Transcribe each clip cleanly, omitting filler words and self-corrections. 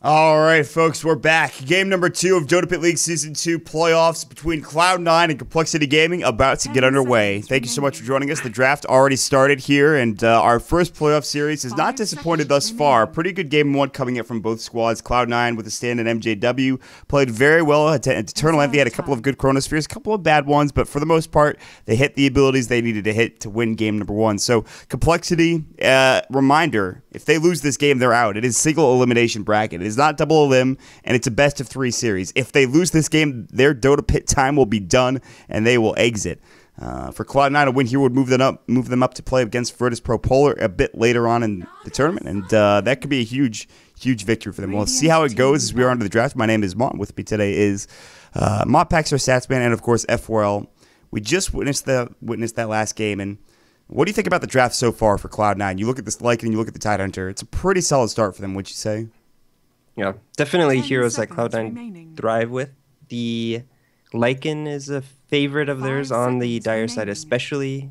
All right, folks, we're back. Game number 2 of DotaPit League Season 2 playoffs between Cloud9 and Complexity Gaming about to get underway. Thank you so much for joining us. The draft already started here, and our first playoff series has not disappointed thus far. Pretty good game 1 coming in from both squads. Cloud9 with a stand in MJW played very well. Eternal Envy had a couple of good Chronospheres, a couple of bad ones, but for the most part, they hit the abilities they needed to hit to win game number 1. So Complexity, reminder, if they lose this game, they're out. It is single elimination bracket. It is not double elim, and it's a best of 3 series. If they lose this game, their DotaPit time will be done, and they will exit. For Cloud9, a win here would move them up to play against Virtus Pro Polar a bit later on in the tournament, and that could be a huge victory for them. We'll see how it goes as we are into the draft. My name is Mott. With me today is Mott Packs, our stats man, and of course F4L. We just witnessed that last game, and what do you think about the draft so far for Cloud9? You look at this Lycan and you look at the Tidehunter. It's a pretty solid start for them, would you say? Yeah, definitely heroes that Cloud9 thrive with. The Lycan is a favorite of theirs on the dire side especially.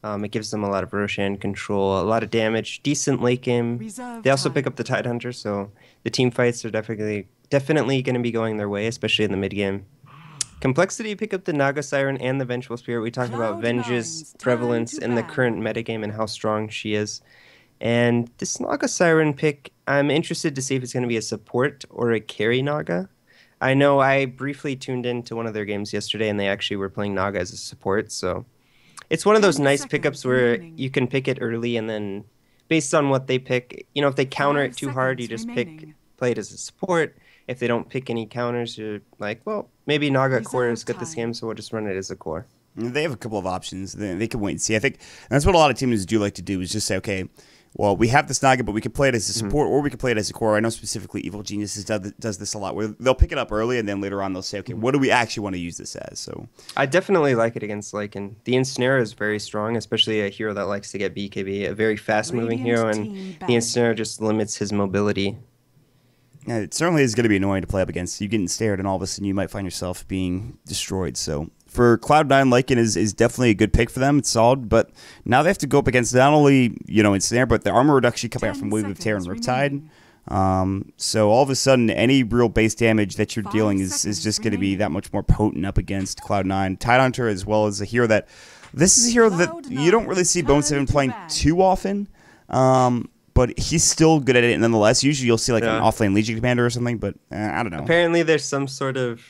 It gives them a lot of Roshan control, a lot of damage, decent late game. They also pick up the Tidehunter, so the team fights are definitely going to be going their way, especially in the mid game. Complexity pick up the Naga Siren and the Vengeful Spirit. We talked about Venge's prevalence in the current metagame and how strong she is. And this Naga Siren pick, I'm interested to see if it's going to be a support or a carry Naga. I know I briefly tuned into one of their games yesterday, and they actually were playing Naga as a support. So it's one of those nice pickups where you can pick it early, and then based on what they pick, you know, if they counter it too hard, you just play it as a support. If they don't pick any counters, you're like, well, maybe Naga core is good this game, so we'll just run it as a core. They have a couple of options. They can wait and see. I think that's what a lot of teams do like to do is just say, okay, well, we have this Naga, but we can play it as a support or we can play it as a core. I know specifically Evil Geniuses does this a lot, where they'll pick it up early and then later on they'll say, okay, what do we actually want to use this as? So I definitely like it against Lycan. The Ensnare is very strong, especially a hero that likes to get BKB, a very fast-moving hero, and the Ensnare just limits his mobility. Yeah, it certainly is going to be annoying to play up against. You getting stared, and all of a sudden you might find yourself being destroyed. So for Cloud9, Lycan is definitely a good pick for them. It's solid, but now they have to go up against not only Ensnare, but the armor reduction coming out from Wave of Terror and Riptide. So all of a sudden, any real base damage that you're dealing is just going to be that much more potent up against Cloud9. Tidehunter, as well as a hero that this is a hero that you don't really see Bone7 playing too often. But he's still good at it nonetheless. Usually you'll see like an offlane Legion Commander or something, but I don't know. Apparently there's some sort of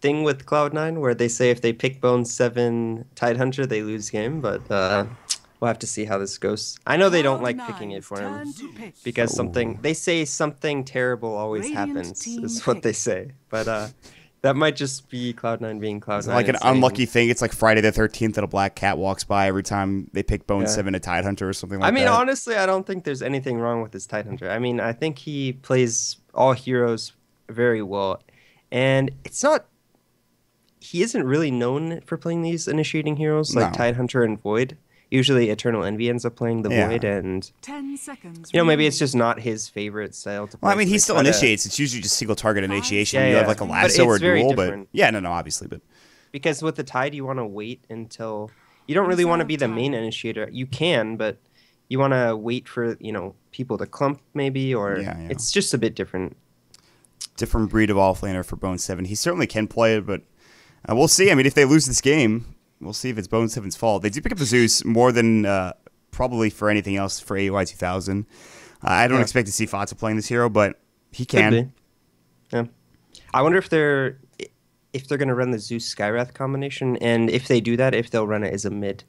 thing with Cloud9 where they say if they pick Bone7 Tidehunter, they lose game, but we'll have to see how this goes. I know they don't like picking it for him because they say something terrible always happens, is what they say. But that might just be Cloud9 being Cloud9. Like an unlucky thing. It's like Friday the 13th that a black cat walks by every time they pick Bone7 a Tidehunter or something like that. I mean, honestly, I don't think there's anything wrong with this Tidehunter. I mean, I think he plays all heroes very well. And it's not... He isn't really known for playing these initiating heroes like Tidehunter and Void. Usually Eternal Envy ends up playing the Void, and 10 seconds. Maybe it's just not his favorite style to play. Well, I mean, he still initiates. It's usually just single target initiation. You have like a lasso or a duel, but obviously, but because with the Tide, you want to wait until you don't really want to be the main initiator. You can, but you want to wait for people to clump maybe, or it's just a bit different. Different breed of offlaner for Bone7. He certainly can play it, but we'll see. I mean, if they lose this game, we'll see if it's Bone7's fault. They do pick up the Zeus more than probably for anything else for AUI 2000. I don't expect to see Fata playing this hero, but he can. Could be. Yeah. I wonder if they're going to run the Zeus Skywrath combination, and if they do that, if they'll run it as a mid.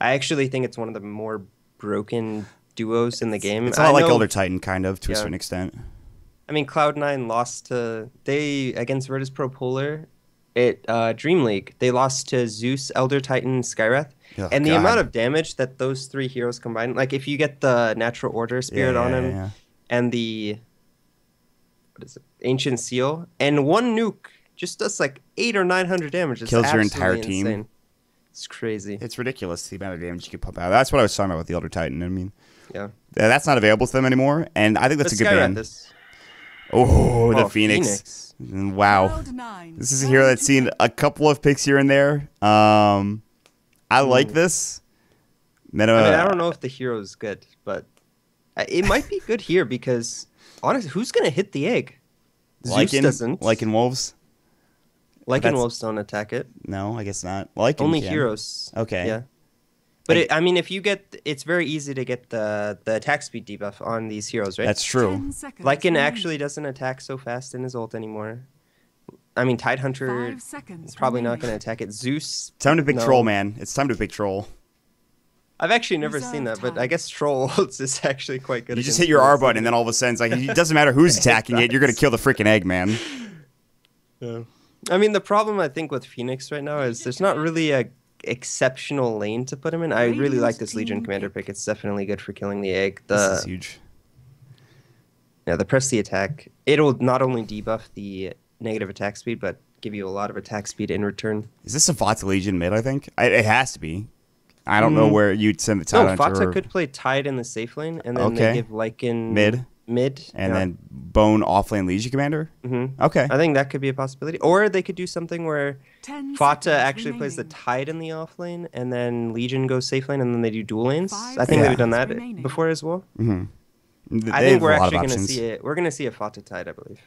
I actually think it's one of the more broken duos in the game. It's a lot like Elder Titan, kind of, to a certain extent. I mean, Cloud9 lost against Virtus Pro Polar at Dream League. They lost to Zeus, Elder Titan, Skywrath. And the amount of damage that those 3 heroes combine, like if you get the Natural Order Spirit on him and the Ancient Seal, and one nuke just does like 800 or 900 damage. It's kills your entire team. Insane. It's crazy. It's ridiculous the amount of damage you can pump out. That's what I was talking about with the Elder Titan. I mean, that's not available to them anymore, and I think that's a good ban. The Phoenix. Wow. This is a hero that's seen a couple of picks here and there. I like this. I mean, I don't know if the hero is good, but it might be good here because Honestly, who's going to hit the egg? Zeus Lycan, doesn't. Lycan wolves. Lycan wolves don't attack it. No, I guess not. Lycan Only can. heroes. Okay. Yeah. But I mean, if you get, it's very easy to get the attack speed debuff on these heroes, right? That's true. Lycan actually doesn't attack so fast in his ult anymore. I mean, Tidehunter is probably not going to attack it. Zeus. Time to pick Troll, man. It's time to pick Troll. I've actually never seen that, but I guess Troll ults is actually quite good. You just hit your R button, and then all of a sudden, it's like, it doesn't matter who's attacking it. You're going to kill the freaking egg, man. Yeah. I mean, the problem, I think, with Phoenix right now is there's not really a exceptional lane to put him in. I really like this Legion Commander pick. It's definitely good for killing the egg. This is huge. Yeah, the press the attack. It'll not only debuff the negative attack speed, but give you a lot of attack speed in return. Is this a Vata Legion mid, I think? It has to be. I don't know where you'd send the Tidehunter. No, Vata could play Tide in the safe lane, and then they give Lycan mid, and then Bone offlane Legion Commander? Okay. I think that could be a possibility. Or they could do something where Vata actually plays the Tide in the offlane, and then Legion goes safe lane, and then they do dual lanes. I think they've done that before as well. I think we're actually going to see it. We're going to see a Fata Tide, I believe.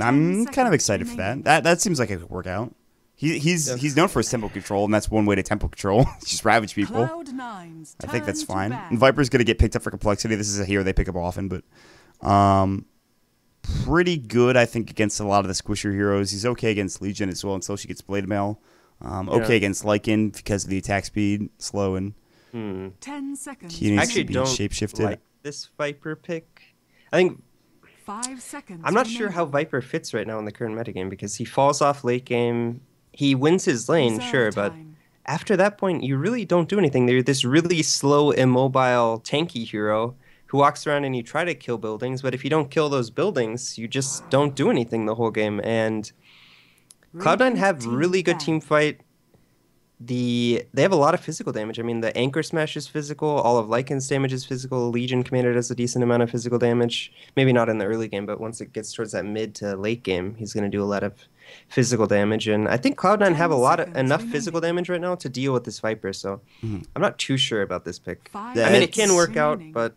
I'm kind of excited for that. That seems like it could work out. He's known for his tempo control, and that's one way to tempo control. Just ravage people. I think that's fine. And Viper's going to get picked up for complexity. This is a hero they pick up often, but pretty good, I think, against a lot of the squisher heroes. He's okay against Legion as well until she gets Blade Mail. Okay against Lycan because of the attack speed, slow, and 10 seconds. he needs to be shapeshifted. Like this Viper pick. I think 5 seconds. I'm not sure how Viper fits right now in the current metagame because he falls off late game. He wins his lane, sure, but after that point, you really don't do anything. They're this really slow, immobile, tanky hero who walks around and you try to kill buildings, but if you don't kill those buildings, you just don't do anything the whole game. And Cloud9 have really good team fight. They have a lot of physical damage. I mean, the Anchor Smash is physical. All of Lycan's damage is physical. Legion Commander does a decent amount of physical damage. Maybe not in the early game, but once it gets towards that mid to late game, he's going to do a lot of physical damage. And I think Cloud9 have enough physical damage right now to deal with this Viper. So I'm not too sure about this pick. I mean, it can work out, but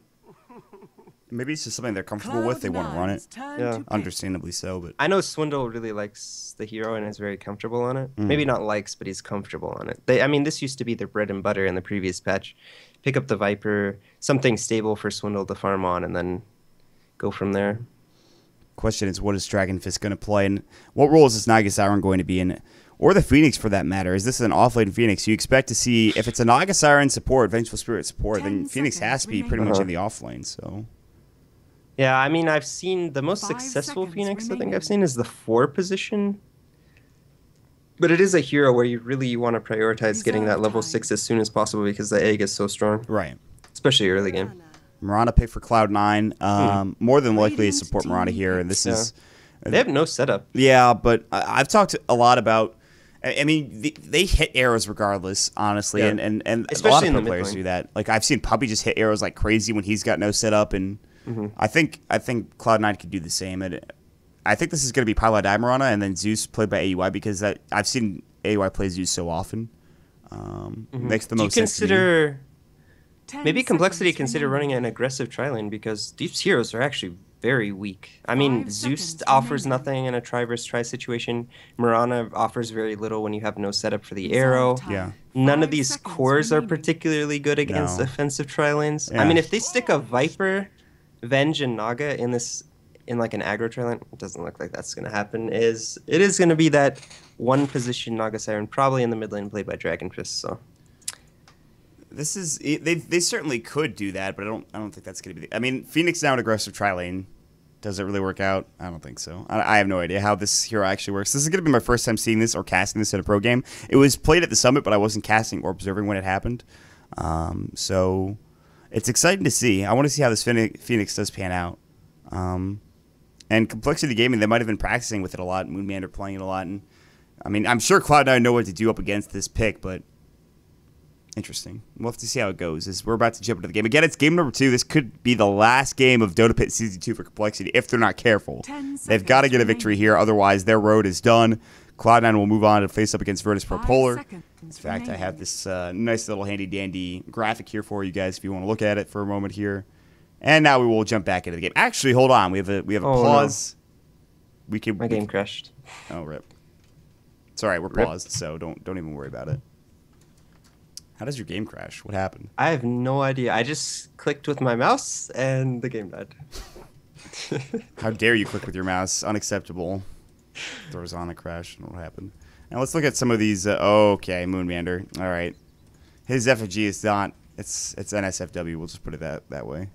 maybe it's just something they're comfortable with. They want to run it. Yeah, understandably so. But I know Swindle really likes the hero and is very comfortable on it. Maybe not likes, but he's comfortable on it. I mean, this used to be their bread and butter in the previous patch. Pick up the Viper, something stable for Swindle to farm on, and then go from there. Question is, what is Dragon Fist going to play, and what role is this Naga Siren going to be in, or the Phoenix for that matter? Is this an offlane Phoenix? You expect to see, if it's a Naga Siren support, Vengeful Spirit support, then Phoenix has to be pretty much in the offlane. So. Yeah, I mean, I've seen the most successful Phoenix I think I've seen is the 4 position. But it is a hero where you really want to prioritize getting that level 6 as soon as possible because the egg is so strong. Right. Especially early game. Mirana pick for Cloud9. More than likely to support Mirana here. And this is... They have no setup. Yeah, but I've talked a lot about... I mean, they hit arrows regardless, honestly. Yeah. And especially a lot of players do that. Like, I've seen Puppy just hit arrows like crazy when he's got no setup, and... I think Cloud9 could do the same. And I think this is going to be Pilot Mirana and then Zeus played by AUI because I've seen AUI play Zeus so often. Makes the most sense to me. Do you consider... Maybe Complexity consider running an aggressive tri-lane because these heroes are actually very weak. I mean, Zeus offers nothing in a tri versus tri situation. Mirana offers very little when you have no setup for the arrow. Yeah. None of these cores are particularly good against offensive tri-lanes. Yeah. I mean, if they stick a Viper... Venge and Naga in like an aggro tri-lane, it doesn't look like that's going to happen. It is going to be that one position Naga Siren, probably in the mid lane played by Dragon Fist. So this is they certainly could do that, but I don't think that's going to be. I mean, Phoenix now an aggressive tri-lane. Does it really work out? I don't think so. I have no idea how this hero actually works. This is going to be my first time seeing this or casting this in a pro game. It was played at the Summit, but I wasn't casting or observing when it happened. So. It's exciting to see. I want to see how this Phoenix does pan out. And Complexity Gaming, they might have been practicing with it a lot. Moonmander playing it a lot. And I mean, I'm sure Cloud9 know what to do up against this pick, but interesting. We'll have to see how it goes. As we're about to jump into the game. Again, it's game number 2. This could be the last game of DotaPit Season 2 for Complexity if they're not careful. They've got to get a victory here, otherwise their road is done. Cloud9 will move on to face up against Virtus Pro Polar. In fact, I have this nice little handy-dandy graphic here for you guys if you want to look at it for a moment here. And now we will jump back into the game. Actually, hold on. We have a pause. No. We My game crashed. Oh, rip. It's all right. We're paused, so don't even worry about it. How does your game crash? What happened? I have no idea. I just clicked with my mouse and the game died. How dare you click with your mouse? Unacceptable. Throws on a crash. What happened? Now let's look at some of these. Okay, Moonmander. All right. His effigy is not. It's NSFW. We'll just put it that way.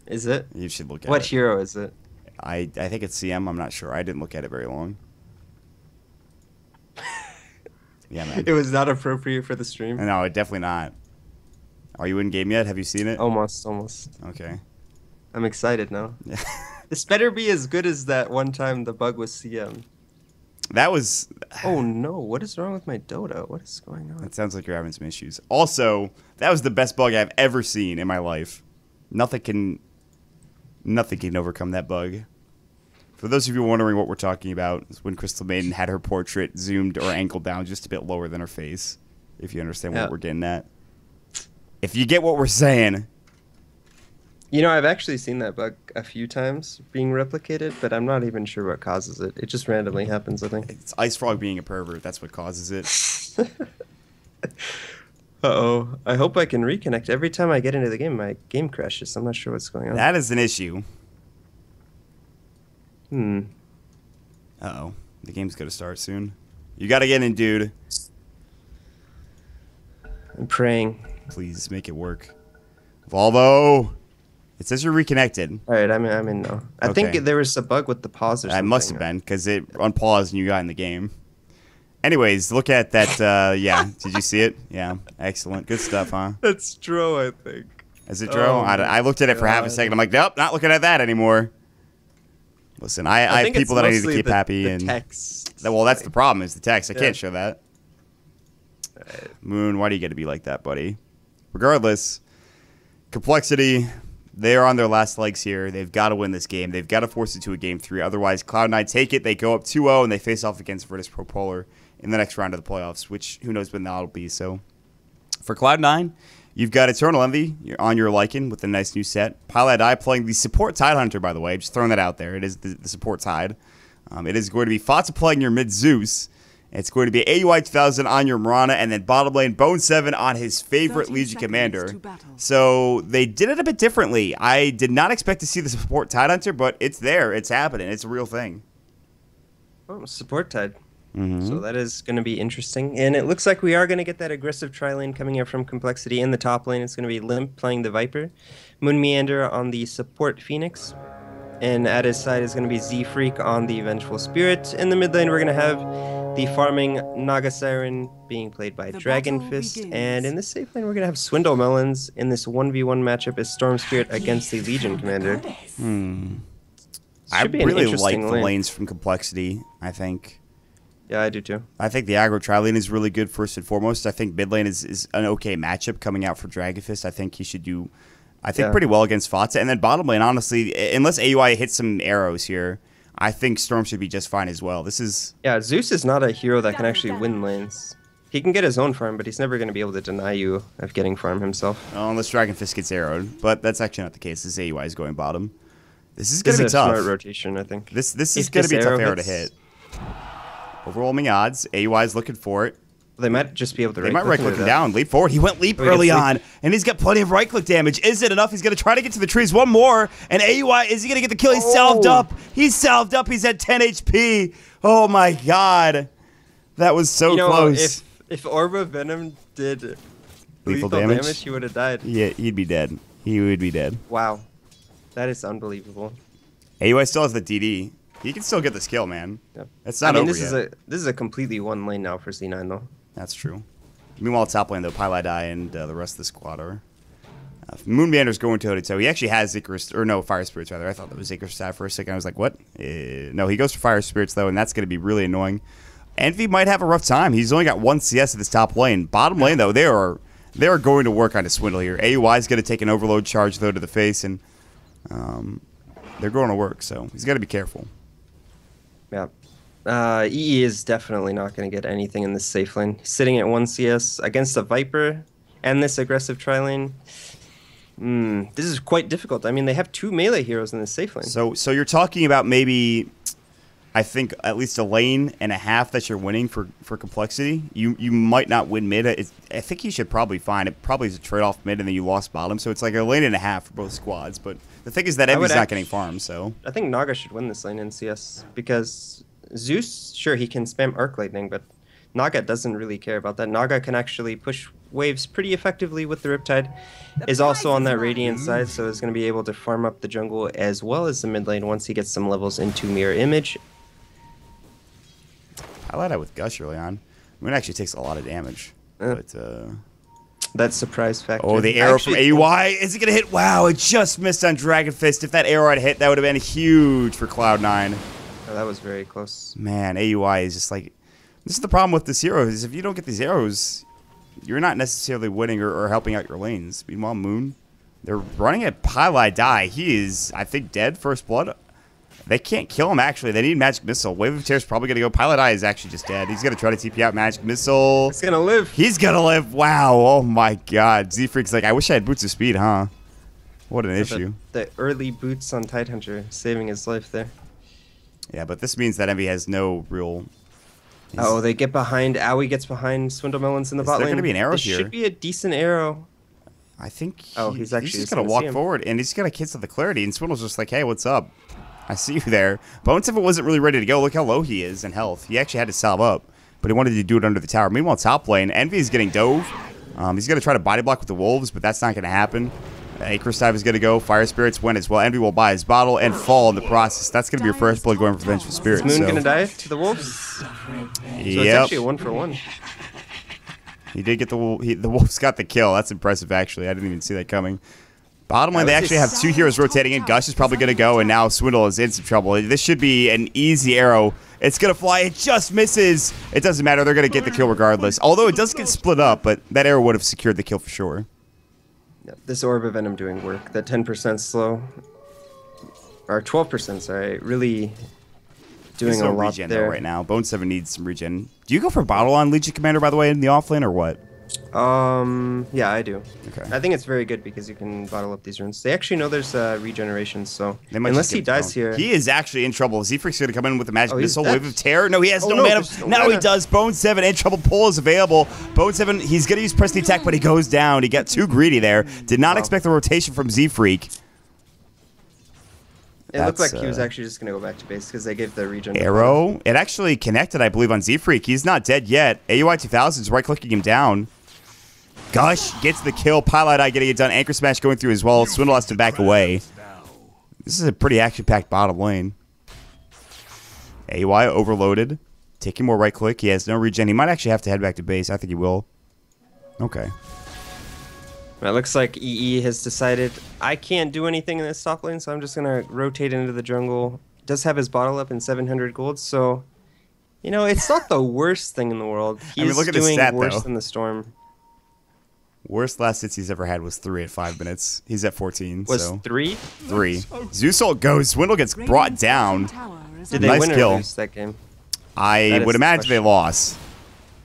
Is it? You should look at it. What hero is it? I think it's CM. I'm not sure. I didn't look at it very long. Yeah, man. It was not appropriate for the stream. No, definitely not. Are you in game yet? Have you seen it? Almost. Okay. I'm excited now. Yeah. This better be as good as that one time the bug was CM. That was. Oh no! What is wrong with my Dota? What is going on? It sounds like you're having some issues. Also, that was the best bug I've ever seen in my life. Nothing can overcome that bug. For those of you wondering what we're talking about, is when Crystal Maiden had her portrait zoomed or angled down just a bit lower than her face. If you understand what we're getting at. If you get what we're saying. You know, I've actually seen that bug a few times being replicated, but I'm not even sure what causes it. It just randomly happens, I think. It's Ice Frog being a pervert. That's what causes it. Uh-oh. I hope I can reconnect. Every time I get into the game, my game crashes. I'm not sure what's going on. That is an issue. Uh-oh. The game's going to start soon. You got to get in, dude. I'm praying. Please make it work. Volvo! It says you're reconnected. All right, I'm in now. I think there was a bug with the pause or something. It must have been, because it unpaused and you got in the game. Anyways, look at that. Yeah, did you see it? Yeah, excellent. Good stuff, huh? That's Dro, I think. Is it Dro? I looked at it for half a second. I'm like, nope, not looking at that anymore. Listen, I have people that I need to keep happy. The text. Well, that's the problem, is the text. I can't show that. Moon, why do you get to be like that, buddy? Regardless, Complexity, they are on their last legs here. They've got to win this game. They've got to force it to a game 3. Otherwise, Cloud9 take it. They go up 2-0, and they face off against Virtus Pro Polar in the next round of the playoffs, which who knows when that'll be. So for Cloud9, you've got Eternal Envy on your Lycan with a nice new set. Pilot Eye playing the support Tidehunter, by the way. Just throwing that out there. It is the support Tide. It is going to be Fatsa playing your mid Zeus. It's going to be AUI 2000 on your Mirana, and then bottom lane Bone 7 on his favorite Legion Commander. So they did it a bit differently. I did not expect to see the support Tidehunter, but it's there. It's happening. It's a real thing. Oh, support Tide. So that is going to be interesting. And it looks like we are going to get that aggressive tri-lane coming in from Complexity. In the top lane, it's going to be Limp playing the Viper. Moon Meander on the support Phoenix. And at his side is going to be Z-Freak on the Vengeful Spirit. In the mid lane, we're going to have the farming Naga Siren being played by Dragon Fist. And in the safe lane, we're going to have Swindle Melons in this 1v1 matchup as Storm Spirit against the Legion Commander. I really like the lanes from Complexity, I think. Yeah, I do too. I think the aggro tri-lane is really good first and foremost. I think mid lane is an okay matchup coming out for Dragonfist. I think he should do, pretty well against Fatsa. And then bottom lane, honestly, unless AUI hits some arrows here, I think Storm should be just fine as well. Yeah, Zeus is not a hero that can actually win lanes. He can get his own farm, but he's never going to be able to deny you of getting farm himself. Well, unless Dragonfist gets arrowed. But that's actually not the case. This AUI is going bottom. This is going to be tough. Smart rotation, I think. This is going to be a tough arrow to hit. Overwhelming odds. AUI is looking for it. They might just be able to right-click him down. Leap forward. He went leap early on, and he's got plenty of right-click damage. Is it enough? He's going to try to get to the trees. One more, and AUI, is he going to get the kill? He's salved up. He's salved up. He's at 10 HP. Oh, my God. That was so close. If Orba Venom did lethal damage, he would have died. Yeah, he'd be dead. He would be dead. Wow. That is unbelievable. AUI still has the DD. He can still get this kill, man. Yep. It's not over yet. This is a completely one lane now for C9, though. That's true. Meanwhile, top lane, though, Pilot Eye and the rest of the squad are. Moonbander's going toe-to-toe. He actually has Icarus, or no, Fire Spirits, rather. I thought that was Icarus stat for a second. I was like, what? No, he goes for Fire Spirits, though, and that's going to be really annoying. Envy might have a rough time. He's only got 1 CS at this top lane. Bottom lane, though, they are going to work on a swindle here. AUI is going to take an overload charge, though, to the face, and they're going to work, so he's got to be careful. Yeah. EE is definitely not going to get anything in this safe lane. He's sitting at 1 CS against a Viper and this aggressive tri-lane. This is quite difficult. I mean, they have 2 melee heroes in the safe lane. So you're talking about maybe, I think, at least a lane and a half that you're winning for complexity. You might not win mid. I think you should probably find it. Probably is a trade-off mid, and then you lost bottom. So it's like a lane and a half for both squads. But the thing is that Envy's not getting farmed, so... I think Naga should win this lane in CS, because Zeus, sure, he can spam Arc Lightning, but Naga doesn't really care about that. Naga can actually push waves pretty effectively with the Riptide. Is also on that Radiant side, so is going to be able to farm up the jungle as well as the mid lane once he gets some levels into Mirror Image. I like that with Gush early on. I mean, it actually takes a lot of damage. But, that surprise factor. oh, the arrow from AUI. Is it going to hit? Wow, it just missed on Dragon Fist. If that arrow had hit, that would have been huge for Cloud9. Oh, that was very close. Man, AUI is just like... This is the problem with this hero, is if you don't get these arrows, you're not necessarily winning or helping out your lanes. Meanwhile, Moon, they're running at Pylai Die. He is, I think, dead, first blood. They can't kill him, actually. They need Magic Missile. Wave of Tear is probably going to go. Pylai Die is actually just dead. He's going to try to TP out Magic Missile. He's going to live. He's going to live. Wow. Oh, my God. Z-Freak's like, I wish I had Boots of Speed, huh? What an issue. The early boots on Tidehunter saving his life there. Yeah, but this means that Envy has no real... Oh, they get behind. Owie gets behind Swindle Melons in the bot lane. Is there going to be an arrow This here? should be a decent arrow. I think he's just going to walk forward, and he's going to cancel the clarity, and Swindle's just like, hey, what's up? I see you there. Boneseven wasn't really ready to go. Look how low he is in health. He actually had to salve up, but he wanted to do it under the tower. Meanwhile, top lane, Envy is getting dove. He's going to try to body block with the Wolves, but that's not going to happen. Acre Dive is going to go. Fire Spirits win as well. Envy will buy his bottle and fall in the process. That's going to be your first blood going for Vengeful Spirits. Is Moon going to die to the Wolves? So it's actually a 1-for-1. He did get the Wolves got the kill. That's impressive, actually. I didn't even see that coming. Bottom lane, they actually have 2 heroes rotating in. Gush is probably going to go, and now Swindle is in some trouble. This should be an easy arrow. It's going to fly. It just misses. It doesn't matter. They're going to get the kill regardless. Although it does get split up, but that arrow would have secured the kill for sure. Yeah, this Orb of Venom doing work. That 10% slow, or 12%, sorry, really doing a lot regen there. Though right now. Boneseven needs some regen. Do you go for bottle on Legion Commander, by the way, in the offlane, or what? Yeah, I do. Okay. I think it's very good because you can bottle up these runes. They actually know there's regeneration, so unless he just dies here, he is actually in trouble. Z-Freak's going to come in with the Magic Missile, dead. Wave of Terror. No, he has no mana. Now mana. he does. Boneseven in trouble. Pull is available. Boneseven, he's going to use press the attack, but he goes down. He got too greedy there. Did not expect the rotation from Z-Freak. It looked like he was actually just going to go back to base because they gave the regen. Arrow. It actually connected, I believe, on Z-Freak. He's not dead yet. AUI 2000 is right-clicking him down. Gush gets the kill. Pylai getting it done. Anchor Smash going through as well. Swindle has to back away. This is a pretty action-packed bottom lane. AUI overloaded. Taking more right-click. He has no regen. He might actually have to head back to base. I think he will. Okay. It looks like EE has decided, I can't do anything in this top lane, so I'm just going to rotate into the jungle. Does have his bottle up in 700 gold, so, you know, it's not the worst thing in the world. He's look at his doing stat, worse though. than the Storm. Worst last hits he's ever had was 3 at 5 minutes. He's at 14. Was so 3? 3. Zeusult goes. Swindle gets brought down. Did they Nice win kill. or lose that game? I would imagine they lost.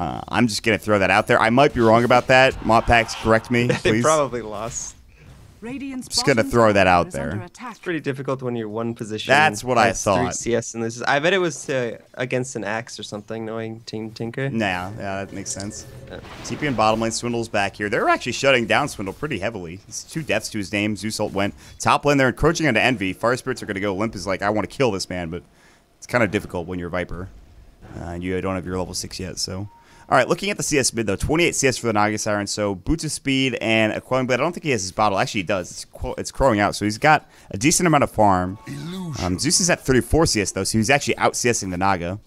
I'm just going to throw that out there. I might be wrong about that. Modpacks, correct me, please. They probably lost. Just going to throw that out there. It's pretty difficult when you're one position. That's what I has 3 thought. CS and this is, I bet it was against an axe or something, knowing Team Tinker. Nah, yeah, that makes sense. Yeah. TP and bottom lane, Swindle's back here. They're actually shutting down Swindle pretty heavily. It's 2 deaths to his name. Zeusult went. Top lane, they're encroaching onto Envy. Fire Spirits are going to go. Limp is like, I want to kill this man, but it's kind of difficult when you're Viper. And you don't have your level 6 yet, so... All right, looking at the CS mid, though, 28 CS for the Naga Siren, so Boots of Speed and a Quelling Blade. I don't think he has his bottle. Actually, he does. It's crowing out, so he's got a decent amount of farm. Zeus is at 34 CS, though, so he's actually out-CSing the Naga.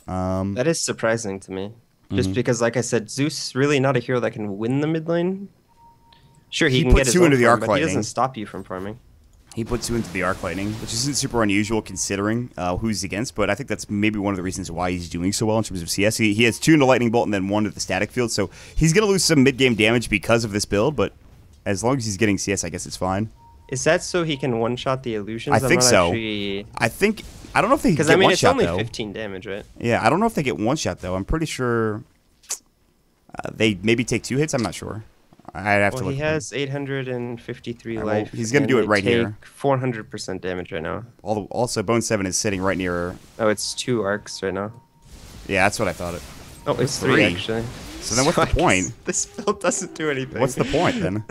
That is surprising to me. Just because, like I said, Zeus really not a hero that can win the mid lane. Sure, he can get his 2 own into the farm, Arc but he Lightning. doesn't stop you from farming. He put 2 into the Arc Lightning, which isn't super unusual considering who he's against, but I think that's maybe one of the reasons why he's doing so well in terms of CS. He has 2 into Lightning Bolt and then 1 to the Static Field, so he's going to lose some mid-game damage because of this build, but as long as he's getting CS, I guess it's fine. Is that so he can one-shot the illusions? I think so. Actually... I don't know if they get Because, I mean, one-shot, it's only though. 15 damage, right? Yeah, I don't know if they get one-shot, though. I'm pretty sure they maybe take 2 hits. I'm not sure. I'd have to Well, look. he has 853 Alright, well, life. he's gonna and do it they right here. take 400% damage right now. Also, Bone 7 is sitting right near. Oh, it's 2 arcs right now. Yeah, that's what I thought. Oh, it's 3 3. actually. So then what's the I guess point? This build doesn't do anything. What's the point then?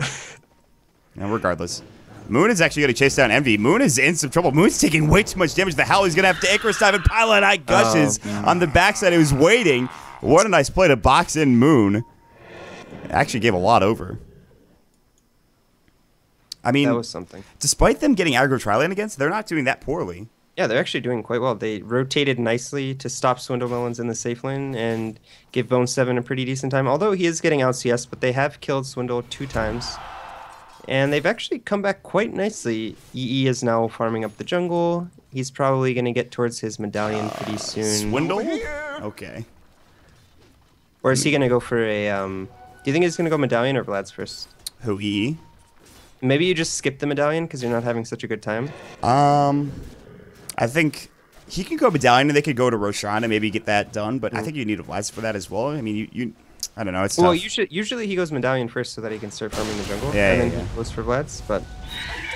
And regardless, Moon is actually going to chase down Envy. Moon is in some trouble. Moon's taking way too much damage. The hell he's going to have to Icarus dive and Pilot Eye gushes on the backside. He was waiting. What a nice play to box in Moon. Actually gave a lot over. I mean, That was something. despite them getting aggro tri-lane against, they're not doing that poorly. Yeah, they're actually doing quite well. They rotated nicely to stop Swindle Melons in the safe lane and give Bone 7 a pretty decent time. Although he is getting out CS, but they have killed Swindle 2 times. And they've actually come back quite nicely. EE is now farming up the jungle. He's probably going to get towards his medallion pretty soon. Swindle? Okay. Or is he going to go for a... do you think he's going to go medallion or Vlad's first? Who, EE? Maybe you just skip the medallion because you're not having such a good time. I think he can go Medallion and they could go to Roshan and maybe get that done, but I think you need a Vlad's for that as well. I mean, you I don't know. It's Well, tough. usually he goes medallion first so that he can start farming the jungle. Yeah, and yeah, then he goes for Vlad's, but...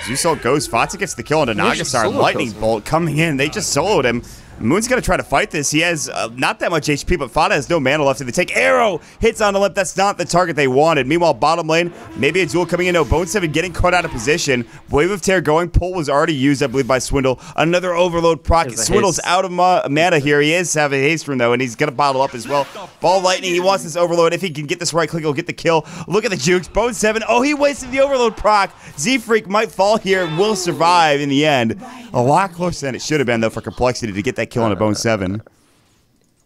Zeusalt goes. Fatsa gets the kill onto He actually Nagasar. solo Lightning kills him. Bolt coming in. They just soloed him. Moon's going to try to fight this. He has not that much HP, but Fada has no mana left. And they take Arrow. Hits on the lip. That's not the target they wanted. Meanwhile, bottom lane, maybe a duel coming in. No, Bone 7 getting caught out of position. Wave of Tear going. Pull was already used, I believe, by Swindle. Another Overload proc. There's a Swindle's haste. out of mana here. He is having a haste rune, though, and he's going to bottle up as well. Ball Lightning. He wants this Overload. If he can get this right click, he'll get the kill. Look at the jukes. Bone 7. Oh, he wasted the Overload proc. Z-Freak might fall here. Will survive in the end. A lot closer than it should have been, though, for Complexity to get that kill on a Bone 7.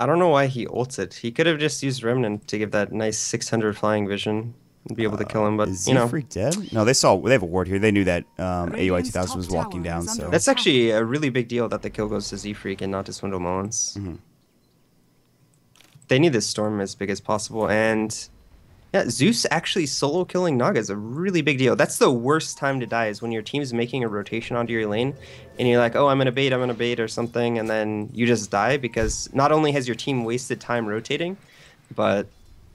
I don't know why he ults it. He could have just used Remnant to give that nice 600 flying vision and be able to kill him, but, Is you know. Z-Freak dead? No, they have a ward here. They knew that AUI 2000 was walking down, so... That's actually a really big deal that the kill goes to Z-Freak and not to Swindle Mullins. They need this storm as big as possible, and... Yeah, Zeus actually solo killing Naga is a really big deal. That's the worst time to die, is when your team's making a rotation onto your lane, and you're like, oh, I'm gonna bait or something, and then you just die, because not only has your team wasted time rotating, but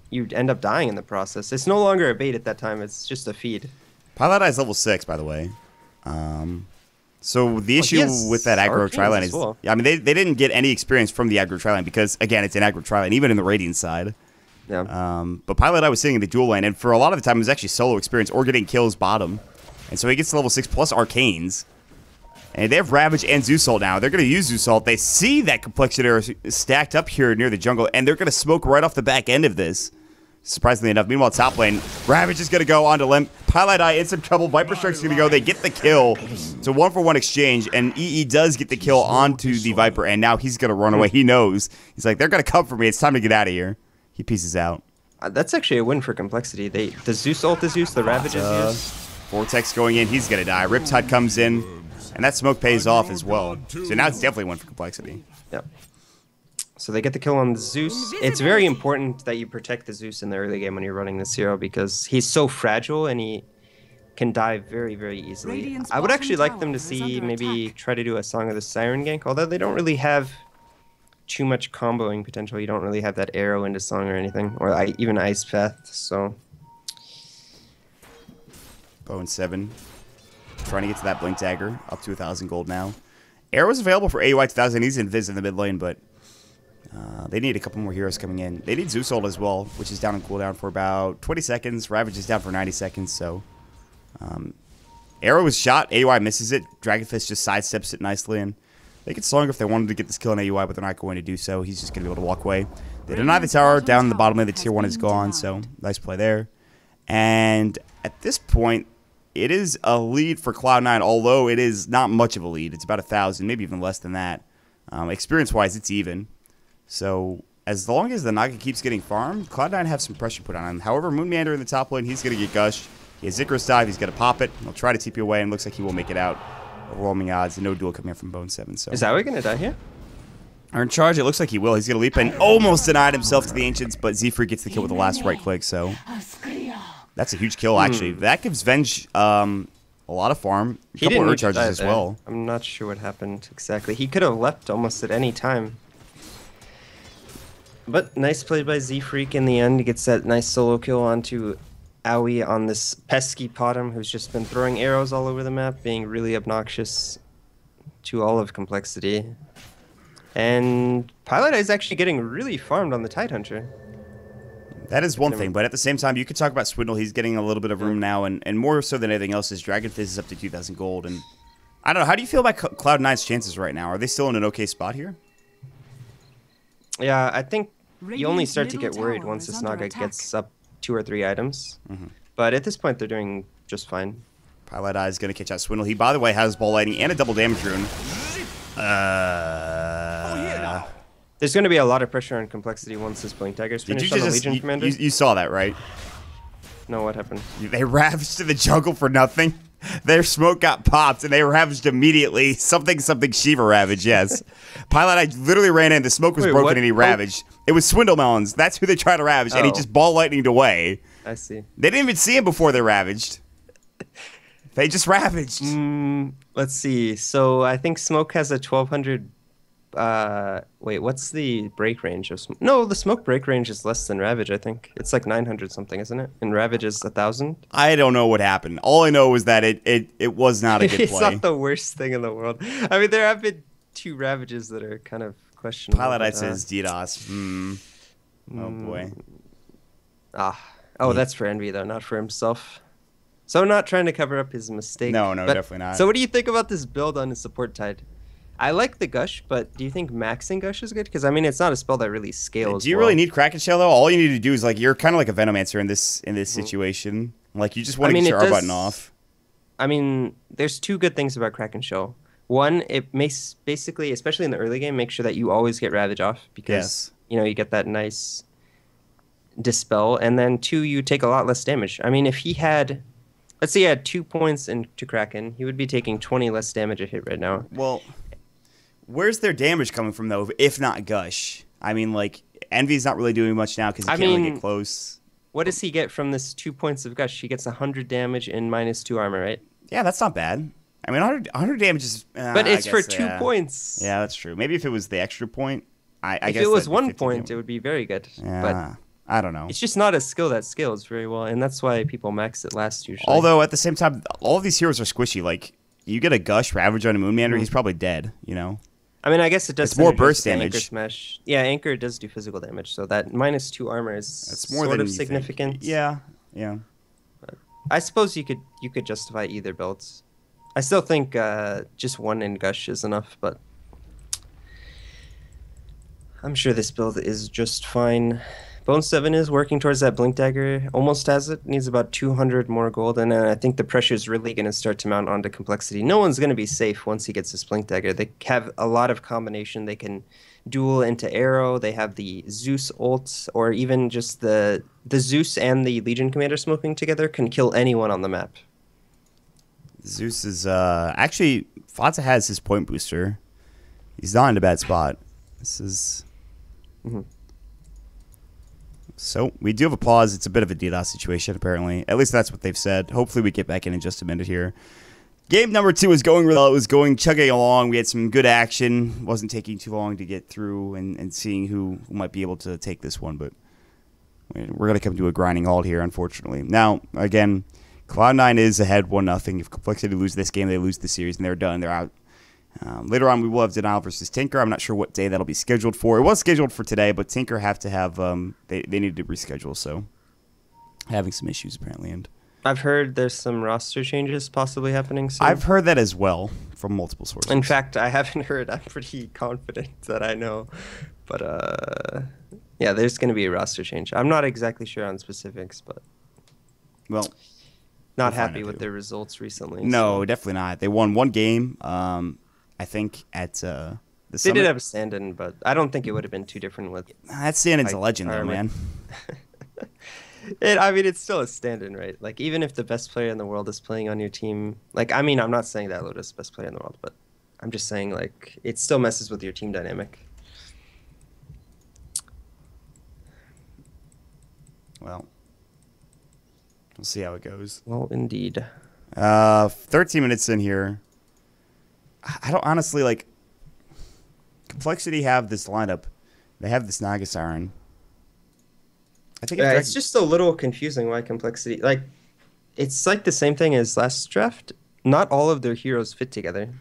you end up dying in the process. It's no longer a bait at that time, it's just a feed. Pilot Eye is level 6, by the way. So the issue with that aggro Arcanes tri-lane as is... well. I mean, they didn't get any experience from the aggro tri-lane because, again, it's an aggro tri-lane, even in the Radiant side. Yeah. But Pilot Eye was sitting in the dual lane, and for a lot of the time, it was actually solo experience or getting kills bottom. And so he gets to level 6 plus Arcanes. And they have Ravage and Zeusalt now. They're going to use Zeusalt. They see that Complexity is stacked up here near the jungle, and they're going to smoke right off the back end of this. Surprisingly enough. Meanwhile, top lane, Ravage is going to go onto Limp. Pilot Eye in some trouble. Viper Strike's going to go. They get the kill. It's a 1-for-1 exchange, and EE does get the kill onto the Viper, and now he's going to run away. He knows. He's like, they're going to come for me. It's time to get out of here. He pieces out. That's actually a win for Complexity. The Zeus ult is used, the Ravage is used. Vortex going in. He's going to die. Riptide comes in, and that smoke pays off as well. So now it's definitely a win for Complexity. Yep. So they get the kill on the Zeus. It's very important that you protect the Zeus in the early game when you're running this hero, because he's so fragile and he can die very, very easily. Radiant's I would actually bottom like them to tower is see under maybe attack. try to do a Song of the Siren gank, although they don't really have too much comboing potential. You don't really have that arrow into Song or anything, or even Ice Path, so... Bone 7. Trying to get to that Blink Dagger. Up to 1,000 gold now. Arrow's available for AUI 2000. He's invis in the mid lane, but they need a couple more heroes coming in. They need Zeusalt as well, which is down on cooldown for about 20 seconds. Ravage is down for 90 seconds, so... Arrow is shot. AUI misses it. Dragonfist just sidesteps it nicely, and they could Song if they wanted to get this kill on AUI, but they're not going to do so. He's just going to be able to walk away. They deny the tower. Down in the bottom lane, the tier 1 is gone, so nice play there. And at this point, it is a lead for Cloud9, although it is not much of a lead. It's about 1,000, maybe even less than that. Experience-wise, it's even. So as long as the Naga keeps getting farmed, Cloud9 have some pressure put on him. However, Moonmeander in the top lane, he's going to get gushed. He has Icarus dive. He's going to pop it. He'll try to TP away, and looks like he will make it out. Overwhelming odds, and no duel coming in from Bone 7. So Is Zowie gonna die here? are in charge. It looks like he will. He's going to leap and almost denied himself to the Ancients, but Z-Freak gets the kill with the last right click, so that's a huge kill, actually. That gives Venge a lot of farm. A He couple didn't of need Earth to charges die as there. well. I'm not sure what happened exactly. He could have left almost at any time. But nice play by Z-Freak in the end. He gets that nice solo kill onto owie on this pesky Potom who's just been throwing arrows all over the map, being really obnoxious to all of Complexity. And Pilot is actually getting really farmed on the Tidehunter. That is one thing, but at the same time, you could talk about Swindle. He's getting a little bit of room now, and more so than anything else, his Dragon Fizz is up to 2,000 gold. And I don't know, how do you feel about Cloud9's chances right now? Are they still in an okay spot here? Yeah, I think you only start to get worried once this Naga gets up 2 or 3 items. But at this point, they're doing just fine. Pilot Eye is going to catch out Swindle. He, by the way, has Ball Lightning and a double damage rune. There's going to be a lot of pressure on Complexity once this Blink Dagger's finished on the Legion Commander. You saw that, right? No, what happened? They ravaged the jungle for nothing. Their smoke got popped, and they ravaged immediately. Something Shiva ravaged, yes. Pilot Eye literally ran in. The smoke was broken, and he ravaged. It was Swindle Melons. That's who they tried to ravage, and he just Ball Lightninged away. I see. They didn't even see him before they ravaged. They just ravaged. Let's see. So I think Smoke has a 1,200... wait, what's the break range of Smoke? No, the Smoke break range is less than Ravage, I think. It's like 900 something, isn't it? And Ravage is 1,000? I don't know what happened. All I know is that it was not a good play. It's not the worst thing in the world. I mean, there have been 2 Ravages that are kind of questionable. Pilot Eye says DDoS. Oh, boy. Oh, that's for Envy, though, not for himself. So I'm not trying to cover up his mistake. No, definitely not. So what do you think about this build on his support Tide? I like the Gush, but do you think maxing Gush is good? Because, I mean, it's not a spell that really scales. Do you really need Kraken Shell, though? All you need to do is, like, you're kind of like a Venomancer in this situation. Like, you just want to get your R button off. I mean, there's 2 good things about Kraken Shell. One, it makes, basically, especially in the early game, make sure that you always get Ravage off. Because, you know, you get that nice Dispel. And then 2, you take a lot less damage. I mean, if he had... Let's say he had 2 points into Kraken, he would be taking 20 less damage a hit right now. Well, where's their damage coming from, though, if not Gush? I mean, like, Envy's not really doing much now because he can't really get close. What does he get from this 2 points of Gush? He gets 100 damage and -2 armor, right? Yeah, that's not bad. I mean, 100 damage is... but it's for 2 points. Yeah, that's true. Maybe if it was the extra point, I guess... If it was 1 point, it would be very good. Yeah. But I don't know. It's just not a skill that scales very well, and that's why people max it last usually. Although, at the same time, all of these heroes are squishy. Like, you get a Gush Ravage on a Moonmander, he's probably dead, you know? I mean, I guess it does... It's more burst damage. Anchor Smash. Yeah, Anchor does do physical damage, so that -2 armor is sort of significant. Yeah. But I suppose you could justify either builds. I still think just 1 in Gush is enough, but... I'm sure this build is just fine. Bone 7 is working towards that Blink Dagger. Almost has it. Needs about 200 more gold. And I think the pressure is really going to start to mount onto Complexity. No one's going to be safe once he gets this Blink Dagger. They have a lot of combination. They can duel into Arrow. They have the Zeus ult. Or even just the Zeus and the Legion Commander smoking together can kill anyone on the map. Zeus is... actually, Fata has his point booster. He's not in a bad spot. This is... So, we do have a pause. It's a bit of a DDoS situation, apparently. At least that's what they've said. Hopefully we get back in just a minute here. Game number 2 is going really well. It was chugging along. We had some good action. Wasn't taking too long to get through and seeing who might be able to take this one. But we're going to come to a grinding halt here, unfortunately. Now, again, Cloud9 is ahead 1-0. If Complexity lose this game, they lose the series, and they're done. They're out. Later on, we will have Denial versus Tinker. I'm not sure what day that'll be scheduled for. It was scheduled for today, but Tinker have to have they needed to reschedule, so having some issues apparently. And I've heard there's some roster changes possibly happening soon. I've heard that as well from multiple sources. In fact, I haven't heard. I'm pretty confident that I know, but yeah, there's going to be a roster change. I'm not exactly sure on specifics, but not happy with their results recently. No, definitely not. They won 1 game. I think at the They Summit. did have a stand-in, but I don't think it would have been too different with... That stand-in's a legend, though, man. I mean, it's still a stand-in, right? Like, even if the best player in the world is playing on your team... Like, I mean, I'm not saying that Lotus is the best player in the world, but I'm just saying, like, it still messes with your team dynamic. Well, we'll see how it goes. Well, indeed. 13 minutes in here. I don't honestly, like... Complexity have this lineup. They have this Naga Siren. I think Yeah, it's just a little confusing why complexity. Like, it's like the same thing as last draft. Not all of their heroes fit together.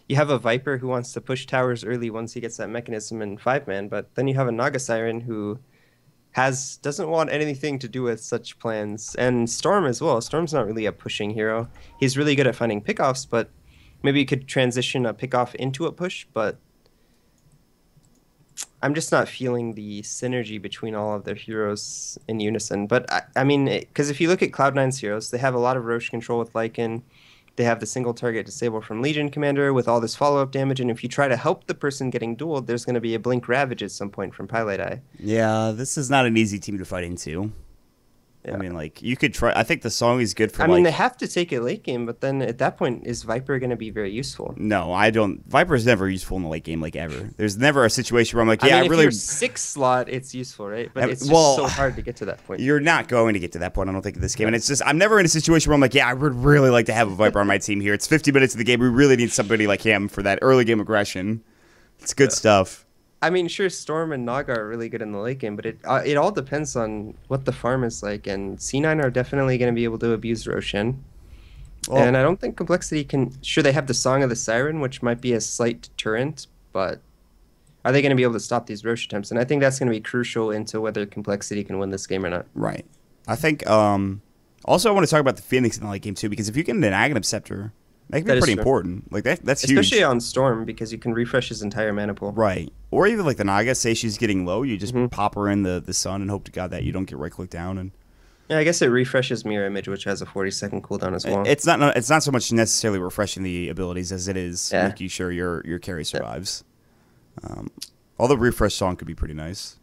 You have a Viper who wants to push towers early once he gets that mechanism in 5-man, but then you have a Naga Siren who doesn't want anything to do with such plans, and Storm as well. Storm's not really a pushing hero. He's really good at finding pickoffs, but maybe you could transition a pickoff into a push, but I'm just not feeling the synergy between all of their heroes in unison. But I mean, because if you look at Cloud9's heroes, they have a lot of Roche control with Lycan. They have the single target disable from Legion Commander with all this follow-up damage, and if you try to help the person getting dueled, there's going to be a Blink Ravage at some point from Pilot Eye. Yeah, this is not an easy team to fight into. Yeah. I mean, like, you could try. I think the song is good for, I mean, they have to take it late game, but then at that point, is Viper going to be very useful? No, I don't. Viper is never useful in the late game, like, ever. There's never a situation where I'm like, yeah, I mean, really. If you're 6 slot, it's useful, right? But it's just so hard to get to that point. You're not going to get to that point, I don't think, in this game. And it's just, I'm never in a situation where I'm like, yeah, I would really like to have a Viper on my team here. It's 50 minutes of the game. We really need somebody like him for that early game aggression. It's good stuff. I mean, sure, Storm and Naga are really good in the late game, but it all depends on what the farm is like. And C9 are definitely going to be able to abuse Roshan. Well, and I don't think Complexity can... Sure, they have the Song of the Siren, which might be a slight deterrent, but are they going to be able to stop these Rosh attempts? And I think that's going to be crucial into whether Complexity can win this game or not. Right. I think... also, I want to talk about the Phoenix in the late game, too, because if you get an Aghanim Scepter... That could be pretty important. Like that's huge. Especially on Storm, because you can refresh his entire mana pool. Right. Or even like the Naga, say she's getting low, you just pop her in the sun and hope to God that you don't get right-click down. And yeah, I guess it refreshes Mirror Image, which has a 40-second cooldown as well. It's not so much necessarily refreshing the abilities as it is making sure your carry survives. Although Refresh Song could be pretty nice.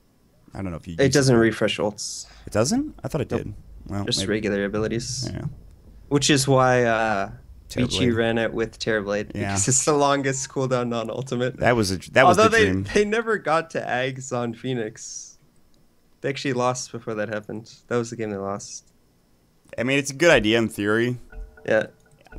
I don't know if you... It doesn't refresh ults. It doesn't? I thought it did. Well, just regular abilities. Yeah. Which is why... Vici ran it with Terrorblade because it's the longest cooldown non-ultimate. That was the dream. They never got to Ags on Phoenix. They actually lost before that happened. That was the game they lost. I mean, it's a good idea in theory. Yeah.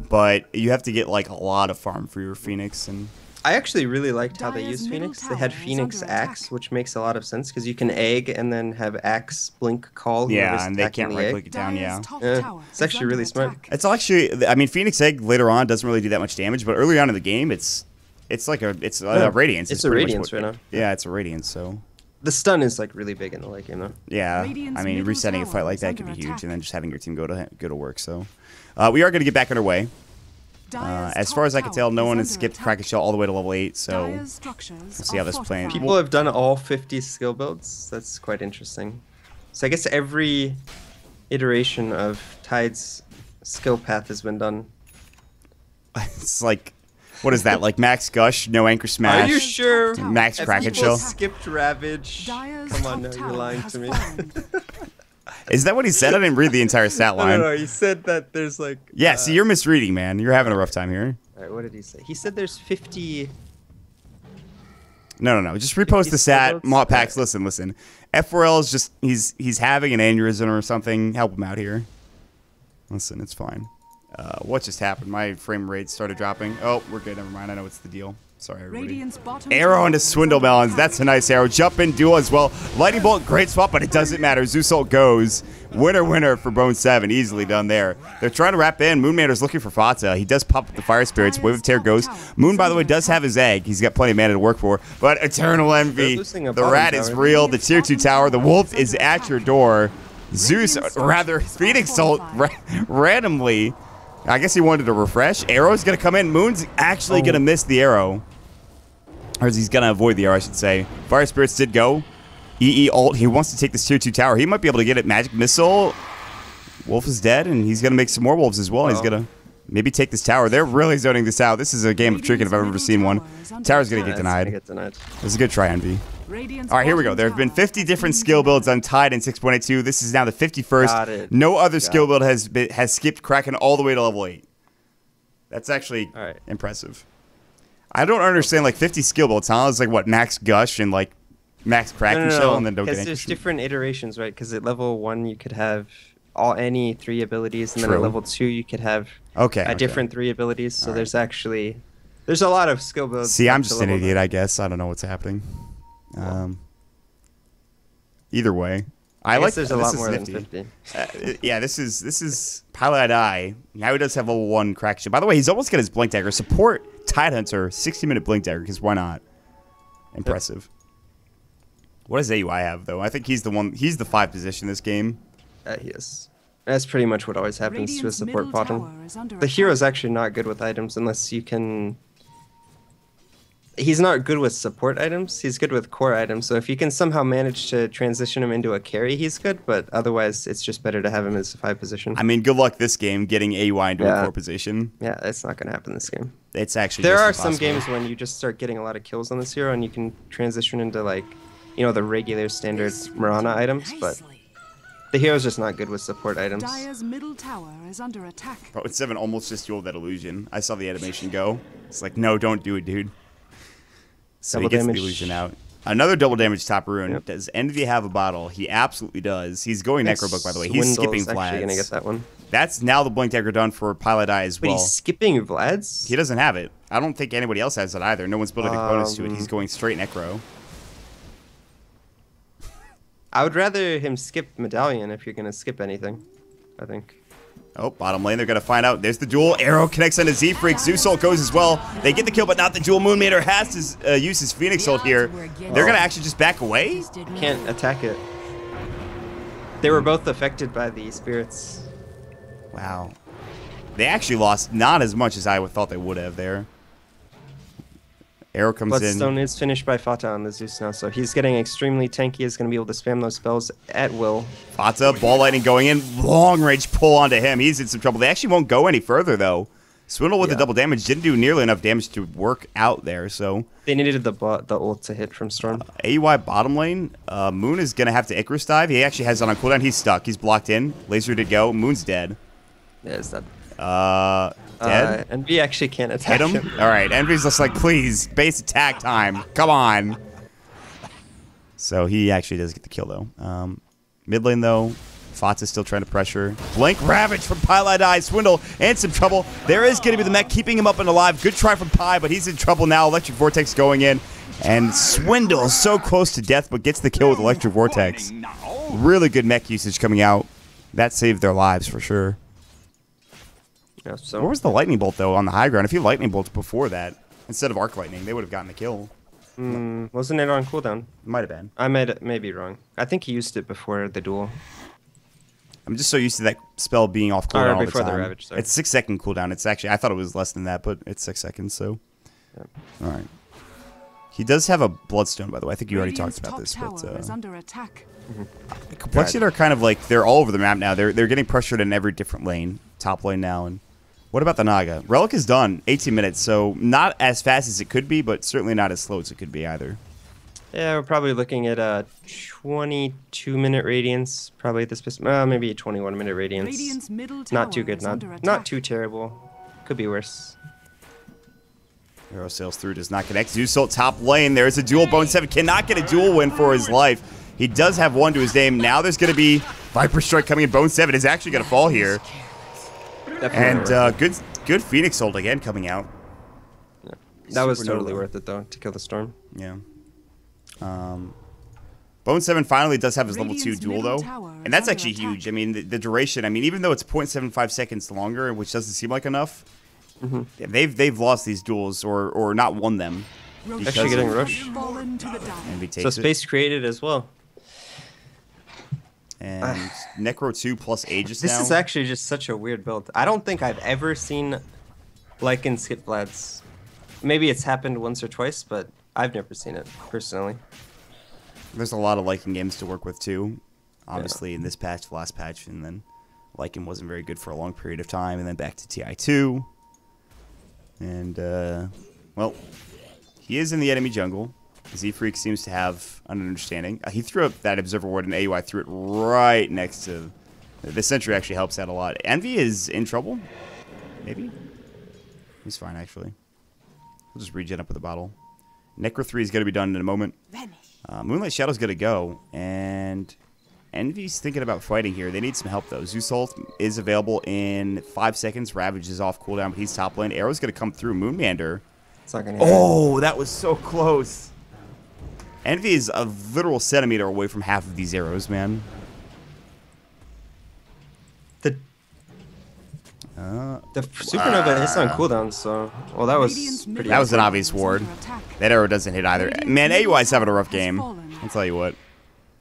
But you have to get like a lot of farm for your Phoenix, and I actually really liked how they used Phoenix. They had Phoenix Axe, which makes a lot of sense because you can egg and then have Axe blink call. Yeah, and they can't right click it down. Yeah, it's actually really smart. It's actually, I mean, Phoenix Egg later on doesn't really do that much damage, but early on in the game, it's a Radiance. It's a Radiance right now. Yeah, it's a Radiance. So the stun is like really big in the late game though. Yeah, I mean, resetting a fight like that can be huge, and then just having your team go to work. So we are going to get back underway. As far as I can tell, no one has skipped Kraken Shell all the way to level 8, so we'll see how this plays. People have done all 50 skill builds. That's quite interesting. So I guess every iteration of Tide's skill path has been done. It's like, what is that? Like Max Gush, no Anchor Smash? Are you sure? Max Kraken Shell? Skipped Ravage. Come on, no, you're lying to me. Is that what he said? I didn't read the entire stat line. No, he said that there's like... Yeah, see, you're misreading, man. You're having a rough time here. All right, what did he say? He said there's 50... No. Just repost the stat. Moppax, listen. F4L is just... He's having an aneurysm or something. Help him out here. Listen, it's fine. What just happened? My frame rate started dropping. Oh, we're good. Never mind. I know what's the deal. Sorry, everybody. Arrow into Swindle Melons. That's a nice arrow. Jump in duel as well. Lightning Bolt, great swap, but it doesn't matter. Zeus Ult goes. Winner for Bone 7. Easily done there. They're trying to wrap in. Moonmander's looking for Fata. He does pop up the Fire Spirits. Wave of Terror goes. Moon, by the way, does have his egg. He's got plenty of mana to work for. But Eternal Envy. The rat is real. The Tier 2 tower. The wolf is at your door. Zeus, rather, Phoenix Ult randomly. I guess he wanted to refresh. Arrow's going to come in. Moon's actually going to miss the arrow. Or he's going to avoid the arrow, I should say. Fire Spirits did go. EE ult. He wants to take this Tier 2 tower. He might be able to get it. Magic Missile. Wolf is dead, and he's going to make some more wolves as well. He's going to maybe take this tower. They're really zoning this out. This is a game of tricking if I've ever seen one. Tower's going to get denied. It was a good try, Envy. All right, here we go. There have been 50 different skill builds on Tide in 6.82. This is now the 51st. No other skill build has skipped Kraken all the way to level 8. That's actually impressive. I don't understand, like, 50 skill builds, huh? It's like, what, Max Gush and, like, Max Kraken Shell and then don't get because there's different iterations, right? Because at level 1, you could have any 3 abilities, and then at level 2, you could have a different 3 abilities. So there's actually... There's a lot of skill builds. See, I'm just an idiot, I guess. I don't know what's happening. Either way, I like guess there's that. a This lot is more nifty. than 50. Yeah, this is Pilot Eye. Now he does have level 1 crack ship. By the way, he's almost got his Blink Dagger. Support Tidehunter, 60-minute Blink Dagger, because why not? Impressive. What does AUI have, though? I think he's the 5 position in this game. He is. That's pretty much what always happens to a Radiant's support middle bottom. tower is under The attack. hero's actually not good with items unless you can... He's not good with support items. He's good with core items. So if you can somehow manage to transition him into a carry, he's good. But otherwise, it's just better to have him as a 5 position. I mean, good luck this game getting AUI into a 4 position. Yeah, it's not going to happen this game. It's actually There just are impossible. some games when you just start getting a lot of kills on this hero and you can transition into, like, you know, the regular standard Mirana items. But the hero's just not good with support items. Dire's middle tower is under attack. Bro, 7 almost just dueled that illusion. I saw the animation go. It's like, no, don't do it, dude. So Double he gets damage. the illusion out. Another double damage top rune. Yep. Does Envy have a bottle? He absolutely does. He's going Necrobook, by the way. He's skipping Swindle's actually gonna get Vlads. that one. That's now the Blink Dagger done for Pilot Eye as But well. he's skipping Vlad's? He doesn't have it. I don't think anybody else has it either. No one's building a bonus to it. He's going straight Necro. I would rather him skip Medallion if you're going to skip anything, I think. Oh, bottom lane, they're going to find out. There's the duel. Arrow connects onto Z-Freak. Zeus Ult goes as well. They get the kill, but not the duel. Moonmaker has to use his Phoenix Ult here. They're going to actually just back away? Can't attack it. They were both affected by the spirits. Wow. They actually lost not as much as I thought they would have there. Arrow comes Bloodstone in. is finished by Fata on the Zeus now, so he's getting extremely tanky. He's going to be able to spam those spells at will. Fata, ball lightning going in. Long range pull onto him. He's in some trouble. They actually won't go any further, though. Swindle with the double damage didn't do nearly enough damage to work out there, so... They needed the ult to hit from Storm. AUI bottom lane. Moon is going to have to Icarus dive. He actually has it on cooldown. He's stuck. He's blocked in. Laser did go. Moon's dead. Yeah, is that... Dead? Envy actually can't attack Hit him? Alright, Envy's just like, please, base attack time. Come on. So he actually does get the kill, though. Mid lane, though, Fata's still trying to pressure. Blink Ravage from Pilot Eye. Swindle and some trouble. There is going to be the mech keeping him up and alive. Good try from Pi, but he's in trouble now. Electric Vortex going in. And Swindle so close to death, but gets the kill with Electric Vortex. Really good mech usage coming out. That saved their lives for sure. Yeah, so Where was the Lightning Bolt, though, on the high ground? If you Lightning Bolts before that, instead of Arc Lightning, they would have gotten the kill. wasn't it on cooldown? Might have been. I may be wrong. I think he used it before the duel. I'm just so used to that spell being off cooldown all the before the time. Ravage, sorry. It's 6-second cooldown. It's actually, I thought it was less than that, but it's 6 seconds, so. Yeah. All right. He does have a Bloodstone, by the way. I think you already Radiant's talked about top this, tower but is under attack. Complexity are kind of like, they're all over the map now. They're getting pressured in every different lane. Top lane now, and what about the Naga? Relic is done, 18 minutes, so not as fast as it could be, but certainly not as slow as it could be either. Yeah, we're probably looking at a 22-minute radiance, probably at this maybe a 21-minute radiance. Radiant's middle tower Not too good, is under attack. not too terrible. Could be worse. Arrow sails through, does not connect. Zeus Ult top lane. There's a duel. Bone 7 cannot get a duel win for his life. He does have one to his name. Now there's going to be Viper Strike coming in. Bone 7 is actually going to fall here. Definitely And good Phoenix Ult again coming out. that was Supernova. totally worth it, though, to kill the Storm. Yeah. Bone 7 finally does have his level 2 Radiant's duel, middle though. tower And that's is actually under huge. I mean, the duration, I mean, even though it's 0.75 seconds longer, which doesn't seem like enough, yeah, they've lost these duels or not won them. because Actually getting of- Rush. Fallen to the die. Envy takes So it. space created as well. And Necro 2 plus Aegis This now. is actually just such a weird build. I don't think I've ever seen Lycan skip Vlads. Maybe it's happened once or twice, but I've never seen it, personally. There's a lot of Lycan games to work with, too. Obviously, in this patch, last patch, and then Lycan wasn't very good for a long period of time, and then back to TI2. And, well, he is in the enemy jungle. Z-Freak seems to have an understanding. He threw up that Observer Ward, and AUI threw it right next to... The Sentry actually helps out a lot. Envy is in trouble? Maybe? He's fine, actually. We'll just regen up with a bottle. Necro 3 is going to be done in a moment. Moonlight Shadow's going to go, and Envy's thinking about fighting here. They need some help, though. Zeus Ult is available in 5 seconds. Ravage is off cooldown, but he's top lane. Arrow's going to come through. Moonmander. It's not gonna happen. Oh, that was so close. Envy is a literal centimeter away from half of these arrows, man. The supernova is on cooldown, so well that was pretty. That was an obvious ward. That arrow doesn't hit either. Man, AUI's having a rough game. I'll tell you what.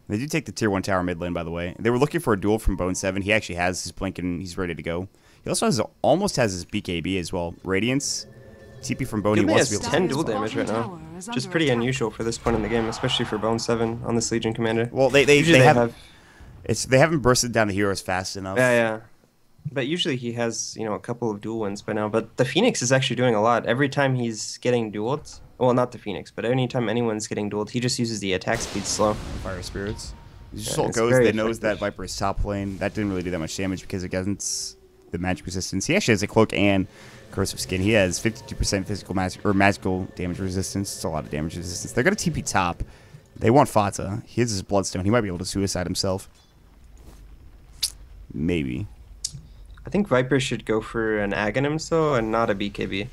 They do take the tier 1 tower mid lane, by the way. They were looking for a duel from Bone 7. He actually has his blink and he's ready to go. He also has almost has his BKB as well. Radiance. TP from Bone. He wants to be able 10 dual damage right now, which is pretty unusual for this point in the game, especially for Bone 7 on this Legion commander. Well, they haven't bursted down the heroes fast enough. Yeah. But usually he has, a couple of dual wins by now. But the Phoenix is actually doing a lot. Every time he's getting dueled, well, not the Phoenix, but anytime anyone's getting dueled, he just uses the attack speed slow. Fire Spirits. Soul goes, they knows that Viper is top lane. That didn't really do that much damage because against the magic resistance. He actually has a cloak and corrosive skin. He has 52% physical magical damage resistance. It's a lot of damage resistance. They're going to TP top. They want Fata. He has his Bloodstone. He might be able to suicide himself. Maybe. I think Viper should go for an Aghanim though, and not a BKB.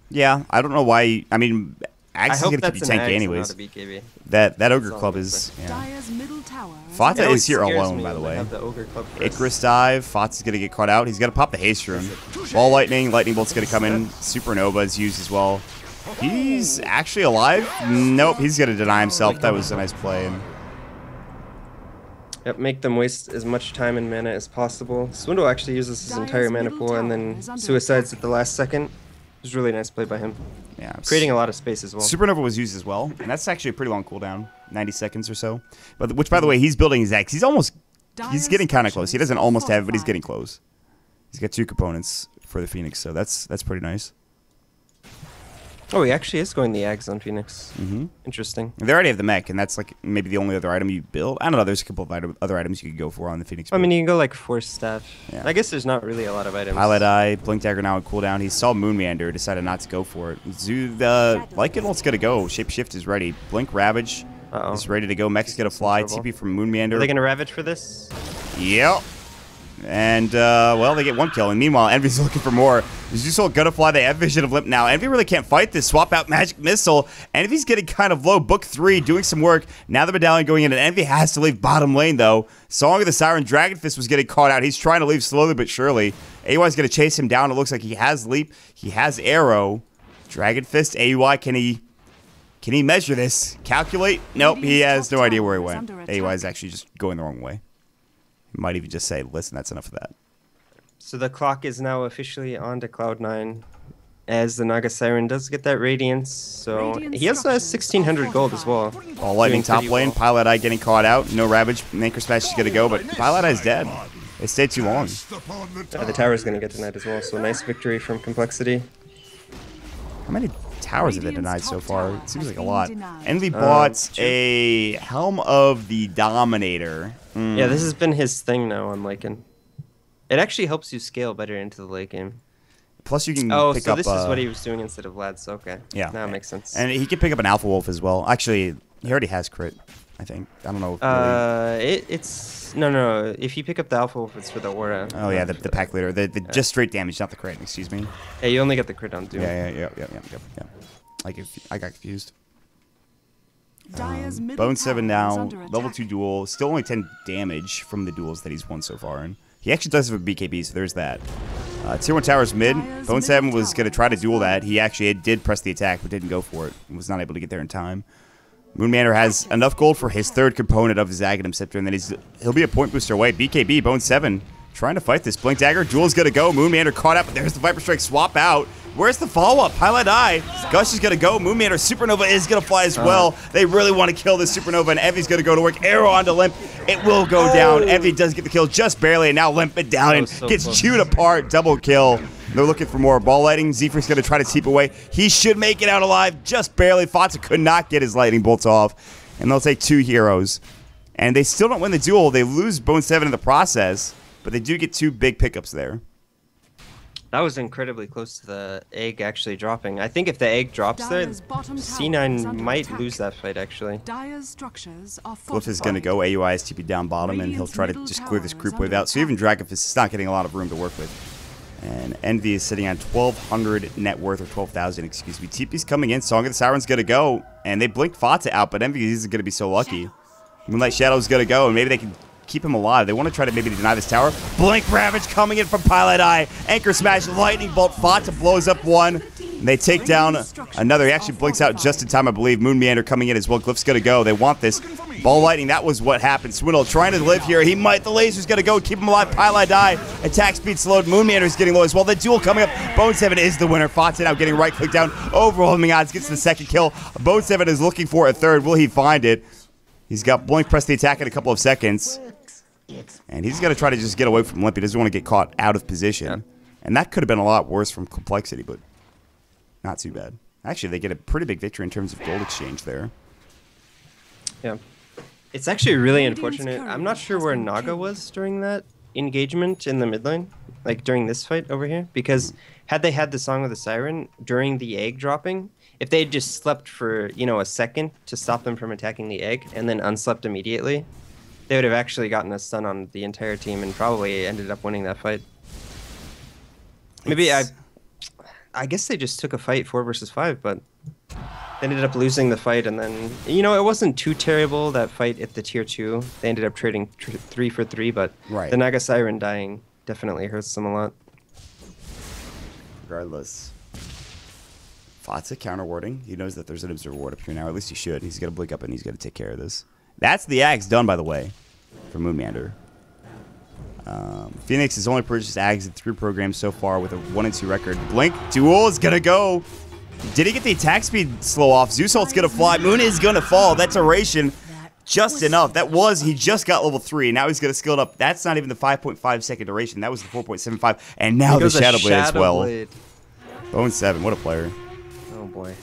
Yeah, I don't know why. I mean, Axe is going to keep you tanky anyways. Not a BKB. That Ogre Club is. Yeah. Fata is here alone, by the way. Icarus dive. Fata's going to get caught out. He's going to pop the haste rune. Ball lightning. Lightning bolt's going to come in. Supernova is used as well. He's actually alive. Nope, he's going to deny himself. That was a nice play. Yep, make them waste as much time and mana as possible. Swindle actually uses his entire mana pool and then suicides at the last second. It was a really nice play by him. Yeah, creating a lot of space as well. Supernova was used as well, and that's actually a pretty long cooldown, 90 seconds or so. But which, by the way, he's building his X. He's getting kind of close. He doesn't almost have it, but he's getting close. He's got 2 components for the Phoenix, so that's pretty nice. Oh, he actually is going the Ags on Phoenix. Interesting. They already have the mech, and that's like maybe the only other item you build. I don't know. There's a couple of other items you could go for on the Phoenix. I mean, you can go like Force Staff. Yeah. I guess there's not really a lot of items. Pilot Eye, Blink Dagger now on cooldown. He saw Moon Meander, decided not to go for it. Lycan ult's gonna go. Shapeshift is ready. Blink Ravage is ready to go. Mech's gonna fly. TP from Moon Meander. Are they gonna Ravage for this? Yep. And, well, they get 1 kill. And meanwhile, Envy's looking for more. Zeusol gonna fly. They have Vision of Limp now. Envy really can't fight this. Swap out Magic Missile. Envy's getting kind of low. Book 3, doing some work. Now the Medallion going in, and Envy has to leave bottom lane, though. Song of the Siren, Dragonfist was getting caught out. He's trying to leave slowly but surely. AUI's gonna chase him down. It looks like he has Leap. He has Arrow. Dragonfist, AUI, can he measure this? Calculate? Nope, he has no idea where he went. AUI's actually just going the wrong way. Might even just say, listen, that's enough of that. So the clock is now officially on to Cloud9 as the Naga Siren does get that Radiance. So he also has 1,600 gold as well. All lightning top lane. Pilot Eye getting caught out. No Ravage. Anchor Smash is going to go, but Pilot Eye's dead. They stayed too long. The tower's going to get denied as well, so nice victory from Complexity. How many towers have they denied so far? It seems like a lot. Envy bought a Helm of the Dominator. Yeah, this has been his thing now on Lycan. It actually helps you scale better into the late game. Plus you can pick up... so this is what he was doing instead of Lads. Okay. Yeah. Now it makes sense. And he can pick up an Alpha Wolf as well. Actually, he already has crit, I think. I don't know. It's... No. If you pick up the Alpha Wolf, it's for the Aura. Oh, yeah, the pack leader. Just straight damage, not the crit, excuse me. Yeah, you only get the crit on Doom. Yeah. I got confused. Bone 7 now, level 2 duel, still only 10 damage from the duels that he's won so far. And he actually does have a BKB, so there's that. Tier 1 tower's mid. Bone 7 was going to try to duel that. He actually did press the attack, but didn't go for it. He was not able to get there in time. Moon Manor has enough gold for his 3rd component of his Aghanim Scepter, and then he'll be a point booster away. BKB, Bone 7, trying to fight this. Blink Dagger, duel's going to go. Moon Manor caught up, but there's the Viper Strike swap out. Where's the follow-up? Pilot Eye. Gush is going to go. Moon Manor Supernova is going to fly as well. They really want to kill this Supernova, and Envy's going to go to work. Arrow onto Limp. It will go down. Envy does get the kill just barely, and now Limp Medallion gets chewed apart. Double kill. They're looking for more ball lighting. Zephyr's going to try to teep away. He should make it out alive just barely. Fata could not get his lightning bolts off, and they'll take 2 heroes. And they still don't win the duel. They lose Bone 7 in the process, but they do get 2 big pickups there. That was incredibly close to the egg actually dropping. I think if the egg drops there, C9 might lose that fight, actually. Glyph is going to go. AUI is TP down bottom, and he'll try to just clear this group wave out. So even Dragonfist is not getting a lot of room to work with. And Envy is sitting on 1,200 net worth, or 12,000, excuse me. TP's coming in. Song of the Siren's going to go. And they blink Fata out, but Envy isn't going to be so lucky. Moonlight Shadow's going to go, and maybe they can keep him alive. They want to try to maybe deny this tower. Blink Ravage coming in from Pilot Eye. Anchor Smash, Lightning Bolt. Fata blows up one. And they take down another. He actually blinks out just in time, I believe. Moon Meander coming in as well. Glyph's going to go. They want this. Ball Lightning, that was what happened. Swindle trying to live here. He might. The laser's going to go. Keep him alive. Pilot Die. Attack speed slowed. Moon Meander's getting low as well. The duel coming up. Bone 7 is the winner. Fata now getting right click down. Overwhelming odds. Gets the second kill. Bone 7 is looking for a third. Will he find it? He's got Blink press the attack in a couple of seconds. And he's going to try to just get away from Limp. He doesn't want to get caught out of position. Yeah. And that could have been a lot worse from Complexity, but not too bad. Actually, they get a pretty big victory in terms of gold exchange there. Yeah. It's actually really unfortunate. I'm not sure where Naga was during that engagement in the mid lane, like during this fight over here, because had they had the Song of the Siren during the egg dropping, if they had just slept for, you know, a second to stop them from attacking the egg and then unslept immediately, they would have actually gotten a stun on the entire team and probably ended up winning that fight. Maybe I guess they just took a fight 4 versus 5, but they ended up losing the fight, and then, you know, it wasn't too terrible, that fight at the tier 2. They ended up trading 3 for 3, but the Naga Siren dying definitely hurts them a lot. Regardless. Fata counter warding. He knows that there's an observer ward up here now, or at least he should. He's going to blink up and he's going to take care of this. That's the Ags done, by the way, for Moon Meander. Phoenix has only purchased Ags in 3 programs so far with a 1-2 record. Blink duel is going to go. Did he get the attack speed slow off? Zeusolt's going to fly. Moon is going to fall. That duration, just enough. That was, he just got level 3. Now he's going to skill it up. That's not even the 5.5 second duration. That was the 4.75. And now the Shadow Blade as well. Bone 7, what a player. Oh boy.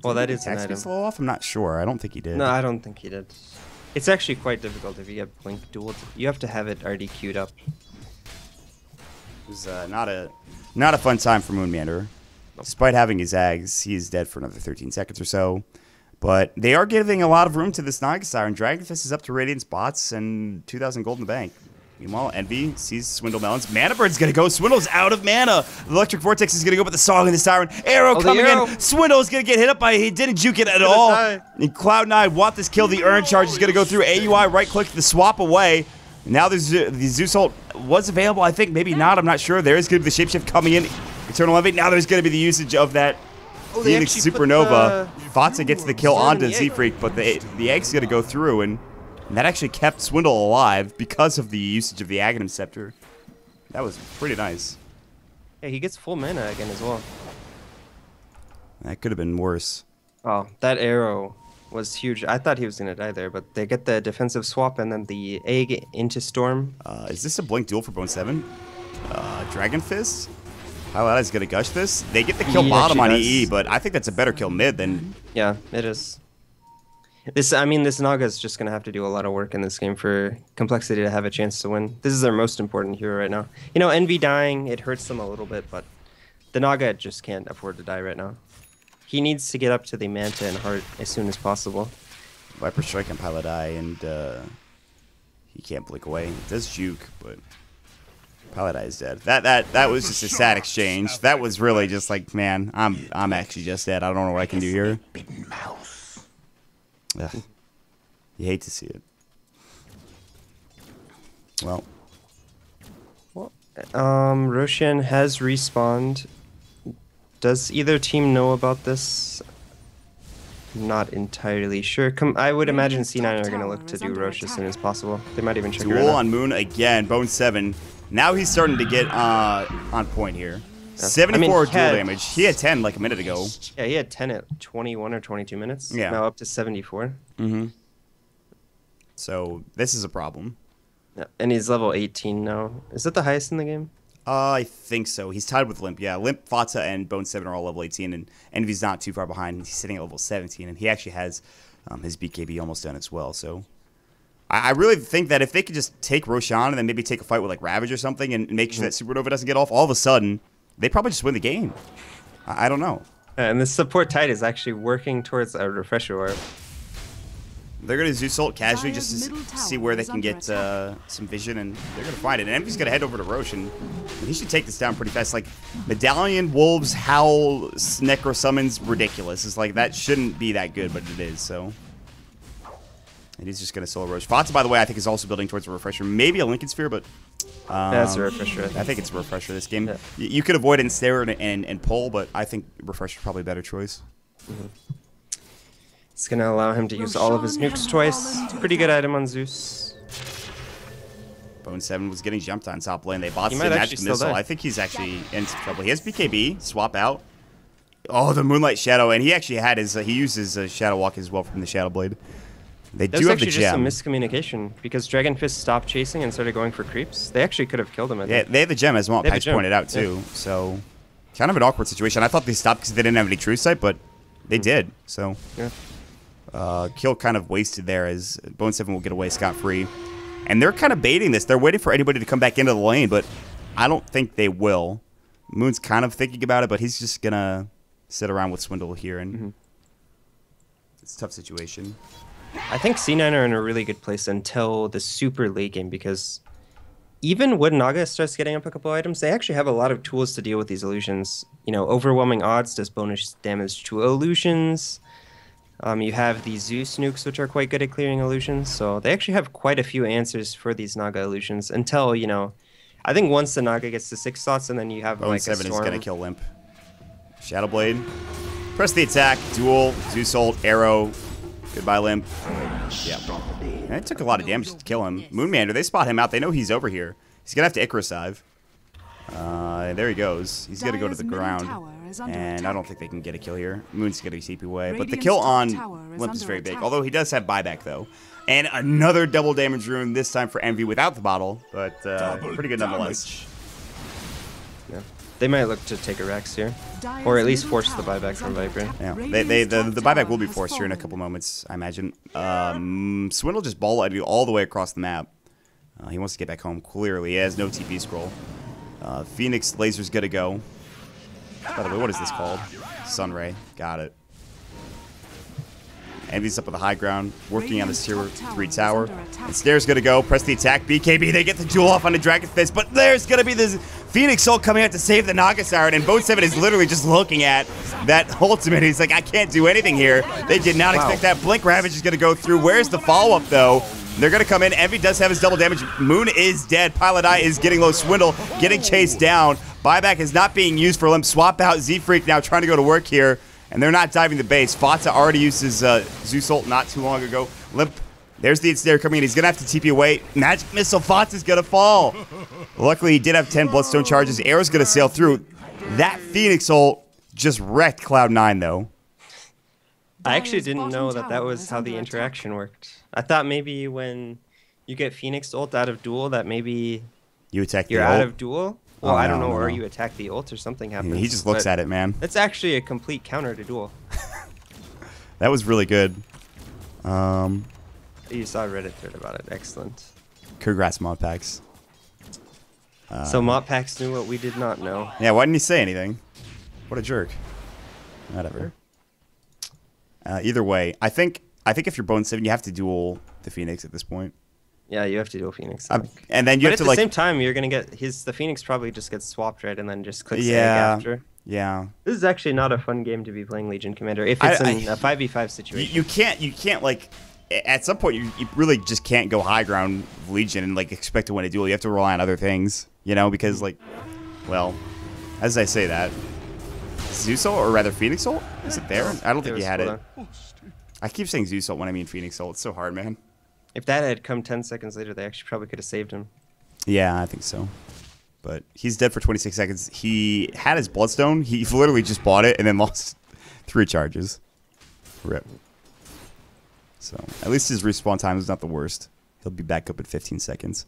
Well, that is an attack item. speed slow off? I'm not sure. I don't think he did. No, I don't think he did. It's actually quite difficult if you get Blink duel. You have to have it already queued up. It was not a fun time for Moon Meander. Despite having his Ags, he is dead for another 13 seconds or so. But they are giving a lot of room to this Naga Siren. Dragonfist is up to Radiant's bots and 2,000 gold in the bank. Meanwhile, Envy sees Swindle Melons. Mana Bird's going to go. Swindle's out of mana. The Electric Vortex is going to go with the Song and the Siren. Arrow coming in. Swindle's going to get hit up by it. He didn't juke it at all. And Cloud9 want this kill. The Urn Charge is going to go through. AUI right-click the swap away. Now the Zeusalt was available. I think maybe not. I'm not sure. There is going to be the Shapeshift coming in. Eternal Envy. Now there's going to be the usage of that Phoenix Supernova. Fata gets the kill onto Z-Freak, but the egg's going to go through, and that actually kept Swindle alive because of the usage of the Aghanim Scepter. That was pretty nice. Yeah, he gets full mana again as well. That could have been worse. Oh, that arrow was huge. I thought he was going to die there, but they get the defensive swap and then the egg into Storm. Is this a Blink duel for Bone 7? Dragon Fist? Pilot is going to gush this. They get the kill bottom on EE, but I think that's a better kill mid than... Yeah, it is. This Naga is just going to have to do a lot of work in this game for Complexity to have a chance to win. This is their most important hero right now. You know, Envy dying, it hurts them a little bit, but the Naga just can't afford to die right now. He needs to get up to the Manta and Heart as soon as possible. Viper Strike on Pilot Eye, and he can't blink away. It does juke, but Pilot Eye is dead. That was just a sad exchange. That was really just like, man, I'm actually just dead. I don't know what I can do here. Ugh. You hate to see it. Well, Roshan has respawned. Does either team know about this? Not entirely sure. I would imagine C9 are going to look to do Rosh as soon as possible. They might even check duel on Moon again. Bone 7. Now he's starting to get on point here. 74 duel damage. He had 10 like a minute ago. Yeah, he had 10 at 21 or 22 minutes. Yeah. Now up to 74. Mm-hmm. So this is a problem. Yeah, and he's level 18 now. Is that the highest in the game? I think so. He's tied with Limp. Yeah, Limp, Fata, and Bone 7 are all level 18, and Envy's not too far behind. He's sitting at level 17, and he actually has his BKB almost done as well. So I really think that if they could just take Roshan and then maybe take a fight with like Ravage or something and make sure that Supernova doesn't get off, all of a sudden they probably just win the game. I don't know. And the support tide is actually working towards a refresher orb. They're going to Zeusalt casually just to see where they can get some vision, and they're going to find it. And Envy's going to head over to Roshan. And he should take this down pretty fast. Like, Medallion, Wolves, Howl, Necro Summons, ridiculous. It's like, that shouldn't be that good, but it is, so. And he's just going to solo roach. Fata, by the way, I think is also building towards a refresher. Maybe a Lincoln Sphere, but... That's a refresher. I think it's a refresher this game. Yeah. You could avoid Ensnare and pull, but I think refresher is probably a better choice. It's going to allow him to use all of his nukes twice. Pretty good item on Zeus. Bone 7 was getting jumped on top lane. They bought the might magic actually still missile. die. I think he's actually in some trouble. He has BKB. Swap out. Oh, the Moonlight Shadow. And he actually had his... he uses Shadow Walk as well from the Shadow Blade. They There's do have the actually gem. just some miscommunication because Dragon Fist stopped chasing and started going for creeps. They actually could have killed him. Yeah, they have the gem, as well. They have Patch the gem. pointed out, too. Yeah. So, kind of an awkward situation. I thought they stopped because they didn't have any true sight, but they did. So, Yeah. kill kind of wasted there as Bone 7 will get away scot-free. And they're kind of baiting this. They're waiting for anybody to come back into the lane, but I don't think they will. Moon's kind of thinking about it, but he's just going to sit around with Swindle here. And it's a tough situation. I think C9 are in a really good place until the super late game because even when Naga starts getting up a couple items, they actually have a lot of tools to deal with these illusions. You know, overwhelming odds does bonus damage to illusions. You have the Zeus nukes, which are quite good at clearing illusions. So they actually have quite a few answers for these Naga illusions until, you know, I think once the Naga gets to 6 slots and then you have Bone like 7 a is storm. going to kill Limp. Shadow Blade. Press the attack. Duel. Zeus ult. Arrow. Goodbye, Limp. Yeah. And it took a lot of damage to kill him. Moonmander, they spot him out. They know he's over here. He's going to have to Icarus dive. There he goes. He's going to go to the ground. And I don't think they can get a kill here. Moon's going to TP away. But the kill on Limp is very big. Although he does have buyback, though. And another double damage rune, this time for Envy without the bottle. But pretty good nonetheless. Yeah. They might look to take a Rex here. Or at least force the buyback from Viper. Yeah, the buyback will be forced here in a couple moments, I imagine. Swindle just ball-lighted all the way across the map. He wants to get back home, clearly. He has no TP scroll. Phoenix Laser's going to go. By the way, what is this called? Sunray. Got it. Envy's up on the high ground, working on this tier 3 tower. And Snare's going to go, press the attack. BKB, they get the duel off on the Dragon Fist, but there's going to be this Phoenix Soul coming out to save the Naga Siren, and Bone 7 is literally just looking at that ultimate. He's like, I can't do anything here. They did not expect that. Blink Ravage is going to go through. Where's the follow-up, though? They're going to come in. Envy does have his double damage. Moon is dead. Pilot Eye is getting low. Swindle getting chased down. Buyback is not being used for Limp. Swap out. Z-Freak now trying to go to work here. And they're not diving the base. Fata already used his Zeus ult not too long ago. Limp, there's the Ensnare coming in. He's going to have to TP away. Magic Missile. Fata's going to fall. Luckily, he did have 10 Bloodstone charges. Arrow's going to sail through. That Phoenix ult just wrecked Cloud9, though. I actually didn't know that that was how the interaction worked. I thought maybe when you get Phoenix ult out of duel, that maybe You attack the you're ult. out of duel. Well, I don't know, or no. you attack the ult or something happens. He just looks at it, man. That's actually a complete counter to duel. That was really good. You saw a Reddit thread about it. Excellent. Congrats, mod packs. So Moppax knew what we did not know. Yeah, why didn't he say anything? What a jerk. Whatever. Either way, I think if you're Bone 7, you have to duel the Phoenix at this point. Yeah, you have to duel Phoenix. I think. And then you But have at to the like same time, you're gonna get the Phoenix probably just gets swapped right and then just clicks egg yeah, after. yeah. This is actually not a fun game to be playing Legion Commander if it's in a 5v5 situation. You can't like at some point you really just can't go high ground Legion and like expect to win a duel. You have to rely on other things, you know, because like, well, as I say that, Zeus ult, or rather Phoenix ult, is it there? I don't think you had it. I keep saying Zeus ult when I mean Phoenix ult. It's so hard, man. If that had come 10 seconds later, they actually probably could have saved him. Yeah, I think so. But he's dead for 26 seconds. He had his Bloodstone. He literally just bought it and then lost 3 charges. Rip. So at least his respawn time is not the worst. He'll be back up in 15 seconds.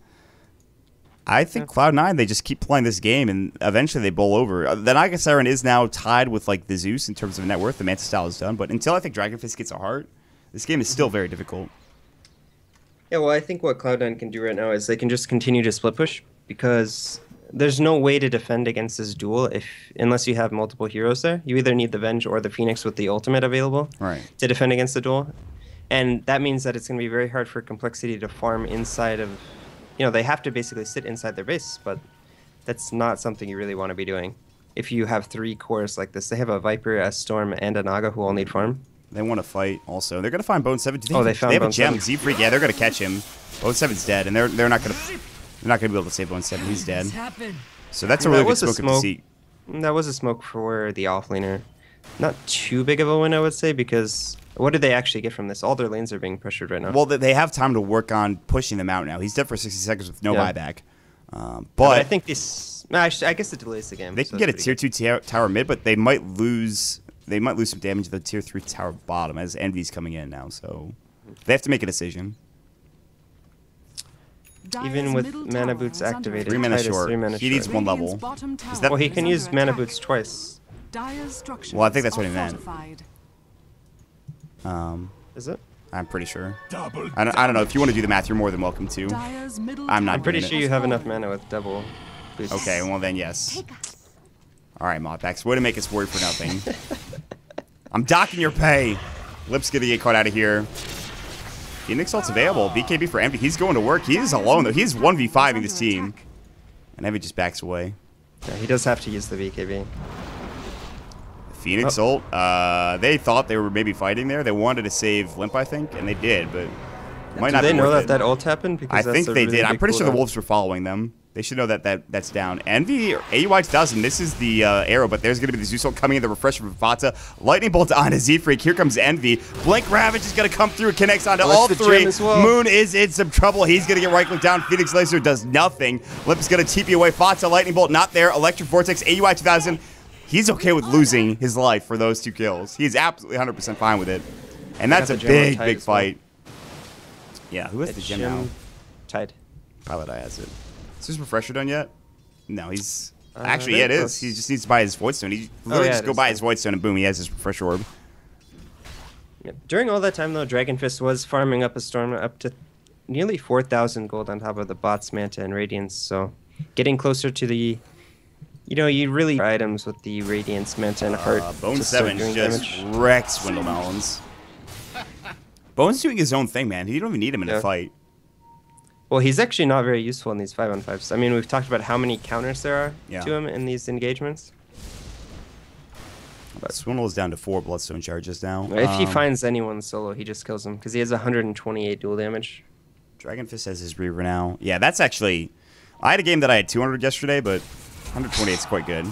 I think Cloud9, they just keep playing this game, and eventually they bowl over. The Naga Siren is now tied with like the Zeus in terms of net worth. The Manta Style is done. But until I think Dragon Fist gets a heart, this game is still very difficult. Yeah, well, I think what Cloud9 can do right now is they can just continue to split push because there's no way to defend against this duel unless you have multiple heroes there. You either need the Venge or the Phoenix with the ultimate available to defend against the duel. And that means that it's going to be very hard for Complexity to farm inside of... You know, they have to basically sit inside their base, but that's not something you really want to be doing. If you have 3 cores like this, they have a Viper, a Storm, and a Naga who all need farm. They want to fight also. They're going to find Bone 7. They found They have Bone a gem. 7. Z-Freak, yeah, they're going to catch him. Bone 7's dead, and they're not going to be able to save Bone 7. He's dead. So that's a really good smoke of deceit. That was a smoke for the offlaner. Not too big of a win, I would say, because what did they actually get from this? All their lanes are being pressured right now. Well, they have time to work on pushing them out now. He's dead for 60 seconds with no buyback. But I think this... I guess it delays the game. They can get a tier 2 tower mid, but they might lose some damage to the tier 3 tower bottom as Envy's coming in now. So they have to make a decision. Even with mana boots activated, 3 mana Titus, short. 3 mana He needs short. one level. Well, he can use mana boots twice. Well, I think that's what he meant. Is it? I'm pretty sure. I don't know. If you want to do the math, you're more than welcome to. I'm not. I'm pretty doing sure it. you have enough mana with double boots. Okay, well then, yes. All right, Modpacks. Way to make us worry for nothing. I'm docking your pay. Lip's gonna get caught out of here. Phoenix ult's available. BKB for Envy. He's going to work. He is alone, though. He's 1v5ing this team. And Envy just backs away. Yeah, he does have to use the BKB. Phoenix ult. They thought they were maybe fighting there. They wanted to save Limp, I think, and they did, but might not Do they be know worth that it. that ult happened? Because I think that's a they really did. I'm big pretty sure the cooldown. Wolves were following them. They should know that's down. Envy, AUI 2000, this is the arrow, but there's going to be the Zeus ult coming in, the refresher from Fata. Lightning Bolt onto Z-Freak. Here comes Envy. Blink Ravage is going to come through, connects onto all the three. gem as well. Moon is in some trouble. He's going to get right-click down. Phoenix Laser does nothing. Limp is going to TP away. Fata, Lightning Bolt not there. Electric Vortex, AUI 2000. He's okay with losing his life for those 2 kills. He's absolutely 100% fine with it. And that's a big fight. Yeah, who has the gem now? Tide. Pilot Eye has it. Is his refresher done yet? No, he's... Actually, yeah, it very is. close. He just needs to buy his Void Stone. He literally just go buy his Void Stone and boom, he has his refresher orb. Yep. During all that time, though, Dragonfist was farming up a storm up to nearly 4,000 gold on top of the bots, Manta, and Radiance, so getting closer to the... You know, you really items with the Radiance, Manta, and Heart. Bone to start 7 doing just damage. wrecks Swindle Melons. Bone's doing his own thing, man. You don't even need him in a fight. Well, he's actually not very useful in these 5-on-5s. I mean, we've talked about how many counters there are to him in these engagements. But Swindle is down to 4 Bloodstone charges now. If he finds anyone solo, he just kills him because he has 128 dual damage. Dragonfist has his Reaver now. Yeah, that's actually... I had a game that I had 200 yesterday, but 128 is quite good.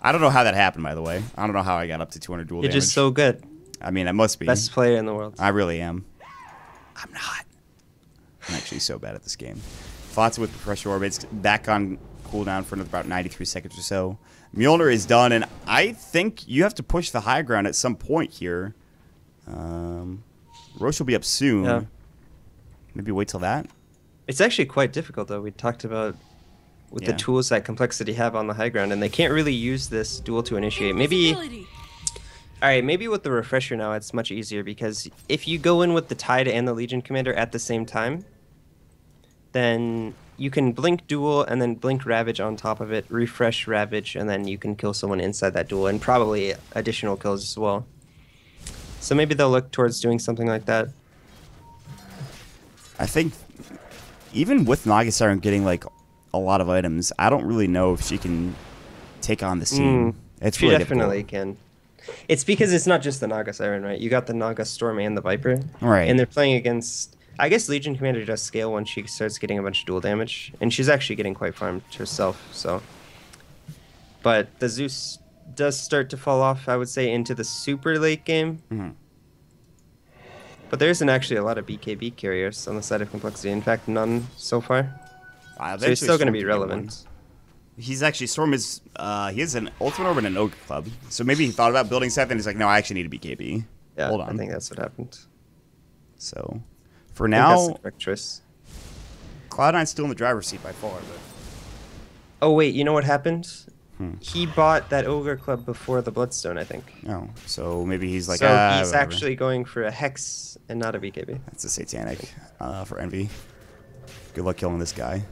I don't know how that happened, by the way. I don't know how I got up to 200 dual damage. You're just so good. I mean, I must be. Best player in the world. I really am. I'm not. I'm actually so bad at this game. Fata with the pressure orb. It's back on cooldown for about 93 seconds or so. Mjolnir is done, and I think you have to push the high ground at some point here. Roche will be up soon. Yeah. Maybe wait till that. It's actually quite difficult, though. We talked about with the tools that Complexity have on the high ground, and they can't really use this duel to initiate. Maybe... Alright, maybe with the refresher now it's much easier, because if you go in with the Tide and the Legion Commander at the same time, then you can blink duel and then blink Ravage on top of it, refresh Ravage, and then you can kill someone inside that duel, and probably additional kills as well. So maybe they'll look towards doing something like that. I think even with Naga Siren getting like a lot of items, I don't really know if she can take on the scene. It's She really definitely difficult. can. It's because it's not just the Naga Siren, right? You got the Naga Storm and the Viper. Right. And they're playing against... I guess Legion Commander does scale when she starts getting a bunch of dual damage. And she's actually getting quite farmed herself, so... But the Zeus does start to fall off, I would say, into the super late game. But there isn't actually a lot of BKB carriers on the side of Complexity. In fact, none so far. So he's still going to be relevant. He's actually, Storm is, he has an Ultimate Orb and an Ogre Club. So maybe he thought about building Seth and he's like, no, I actually need a BKB. Yeah, Hold on. I think that's what happened. So, for I think that's now, the correct choice. Cloud9's still in the driver's seat by far. But Oh, wait, you know what happened? He bought that Ogre Club before the Bloodstone, I think. oh, so maybe he's like, So he's whatever. actually going for a Hex and not a BKB. That's a satanic for Envy. Good luck killing this guy.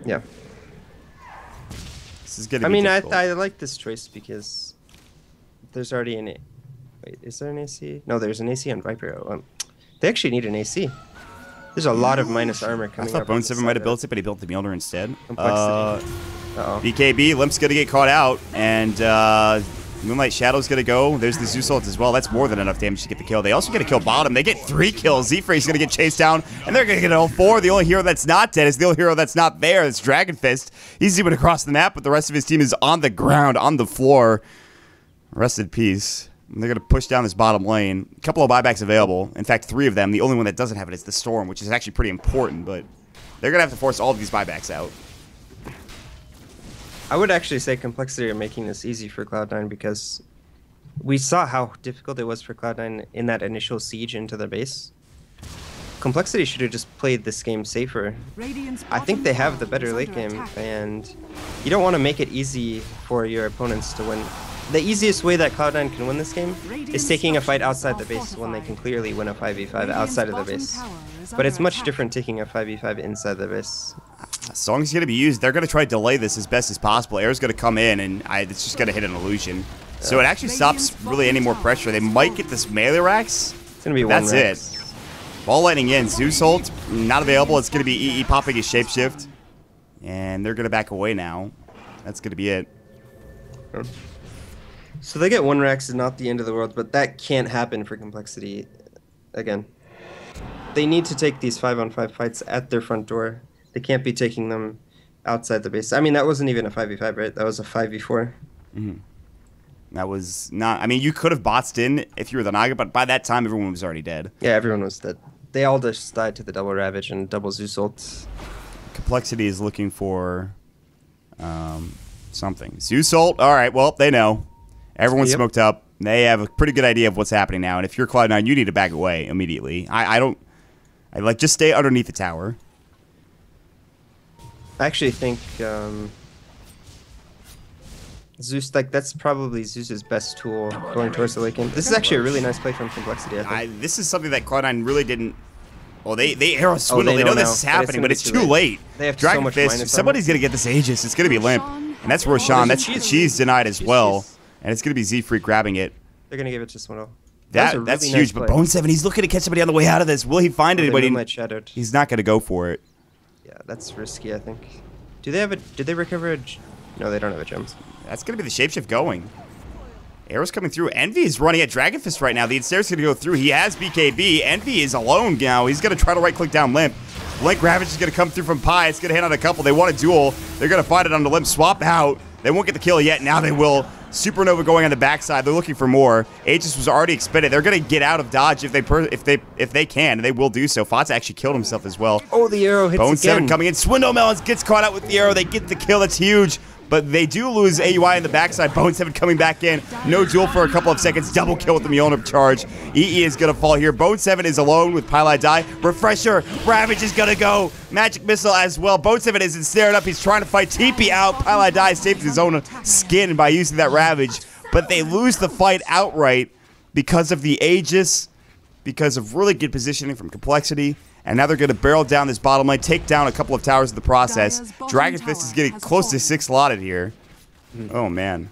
Yeah. This is gonna I be mean, difficult. I like this choice because there's already an... Wait, is there an AC? No, there's an AC on Viper. They actually need an AC. There's a lot of minus armor I coming thought up Bone on the 7 side might have of built it, but he built the Mjolnir instead. Complexity. Uh-oh. BKB, Limp's gonna get caught out, and Moonlight Shadow's gonna go. There's the Zeus ult as well. That's more than enough damage to get the kill. They also get a kill bottom. They get 3 kills. Z-Free's gonna get chased down, and they're gonna get an 4. The only hero that's not dead is the only hero that's not there. It's Dragon Fist. He's zooming across the map, but the rest of his team is on the ground, on the floor. Rest in peace. And they're gonna push down this bottom lane. A couple of buybacks available. In fact, 3 of them. The only one that doesn't have it is the Storm, which is actually pretty important, but they're gonna have to force all of these buybacks out. I would actually say Complexity are making this easy for Cloud9 because we saw how difficult it was for Cloud9 in that initial siege into their base. Complexity should have just played this game safer. I think they have the better late game, and you don't want to make it easy for your opponents to win. The easiest way that Cloud9 can win this game is taking a fight outside the base when they can clearly win a 5v5 outside of the base. But it's much different taking a 5v5 inside the base. Song's going to be used. They're going to try to delay this as best as possible. Air's going to come in, and it's just going to hit an illusion. So it actually stops really any more pressure. They might get this melee Rax. It's going to be one That's Rax. it. Ball lightning in. Zeus ult, not available. It's going to be EE popping his shapeshift. And they're going to back away now. That's going to be it. So they get one Rax is not the end of the world, but that can't happen for Complexity again. They need to take these 5-on-5 fights at their front door. They can't be taking them outside the base. I mean, that wasn't even a 5v5, right? That was a 5v4. Mm-hmm. That was not... I mean, you could have botsed in if you were the Naga, but by that time, everyone was already dead. Yeah, everyone was dead. They all just died to the double Ravage and double Zeus ults. Complexity is looking for something. Zeus ult? All right, well, they know. Everyone's smoked up. They have a pretty good idea of what's happening now, and if you're Cloud9, you need to back away immediately. I like, just stay underneath the tower. I actually think Zeus, like, that's probably Zeus's best tool going towards the late game. This is actually a really nice play from Complexity, I think. This is something that Cloud9 really didn't... Well, they arrow swindle. They know this is happening, but it's too late. They have Dragon so much Fist, minus somebody's going to get this Aegis. It's going to be Limp. And that's Roshan. That's Cheese denied as well. And it's going to be Z-Freak grabbing it. They're going to give it to Swindle. That's really huge, but Bone 7, he's looking to catch somebody on the way out of this. Will he find anybody? He's not going to go for it. Yeah, that's risky, I think. Do they have a... Did they recover a... No, they don't have a gem. That's going to be the shapeshift going. Arrow's coming through. Envy is running at Dragon Fist right now. The Ensnare's going to go through. He has BKB. Envy is alone now. He's going to try to right-click down Limp. Blink Ravage is going to come through from Pi. It's going to hit on a couple. They want a duel. They're going to find it on the Limp. Swap out. They won't get the kill yet. Now they will. Supernova going on the backside. They're looking for more. Aegis was already expended. They're going to get out of dodge if they can, and they will do so. Fats actually killed himself as well. Oh, the arrow hits Bone again. 7 coming in. Swindle Melons gets caught out with the arrow. They get the kill. That's huge. But they do lose AUI in the backside. Bone 7 coming back in. No duel for a couple of seconds. Double kill with the Mjolnir charge. EE is going to fall here. Bone 7 is alone with Pylai die. Refresher. Ravage is going to go. Magic Missile as well. Bone 7 is ensnared up. He's trying to fight TP out. Pylai die saves his own skin by using that Ravage. But they lose the fight outright because of the Aegis, because of really good positioning from Complexity. And now they're going to barrel down this bottom lane, take down a couple of towers in the process. Dragon Fist is getting close to 6 slotted here. Oh, man.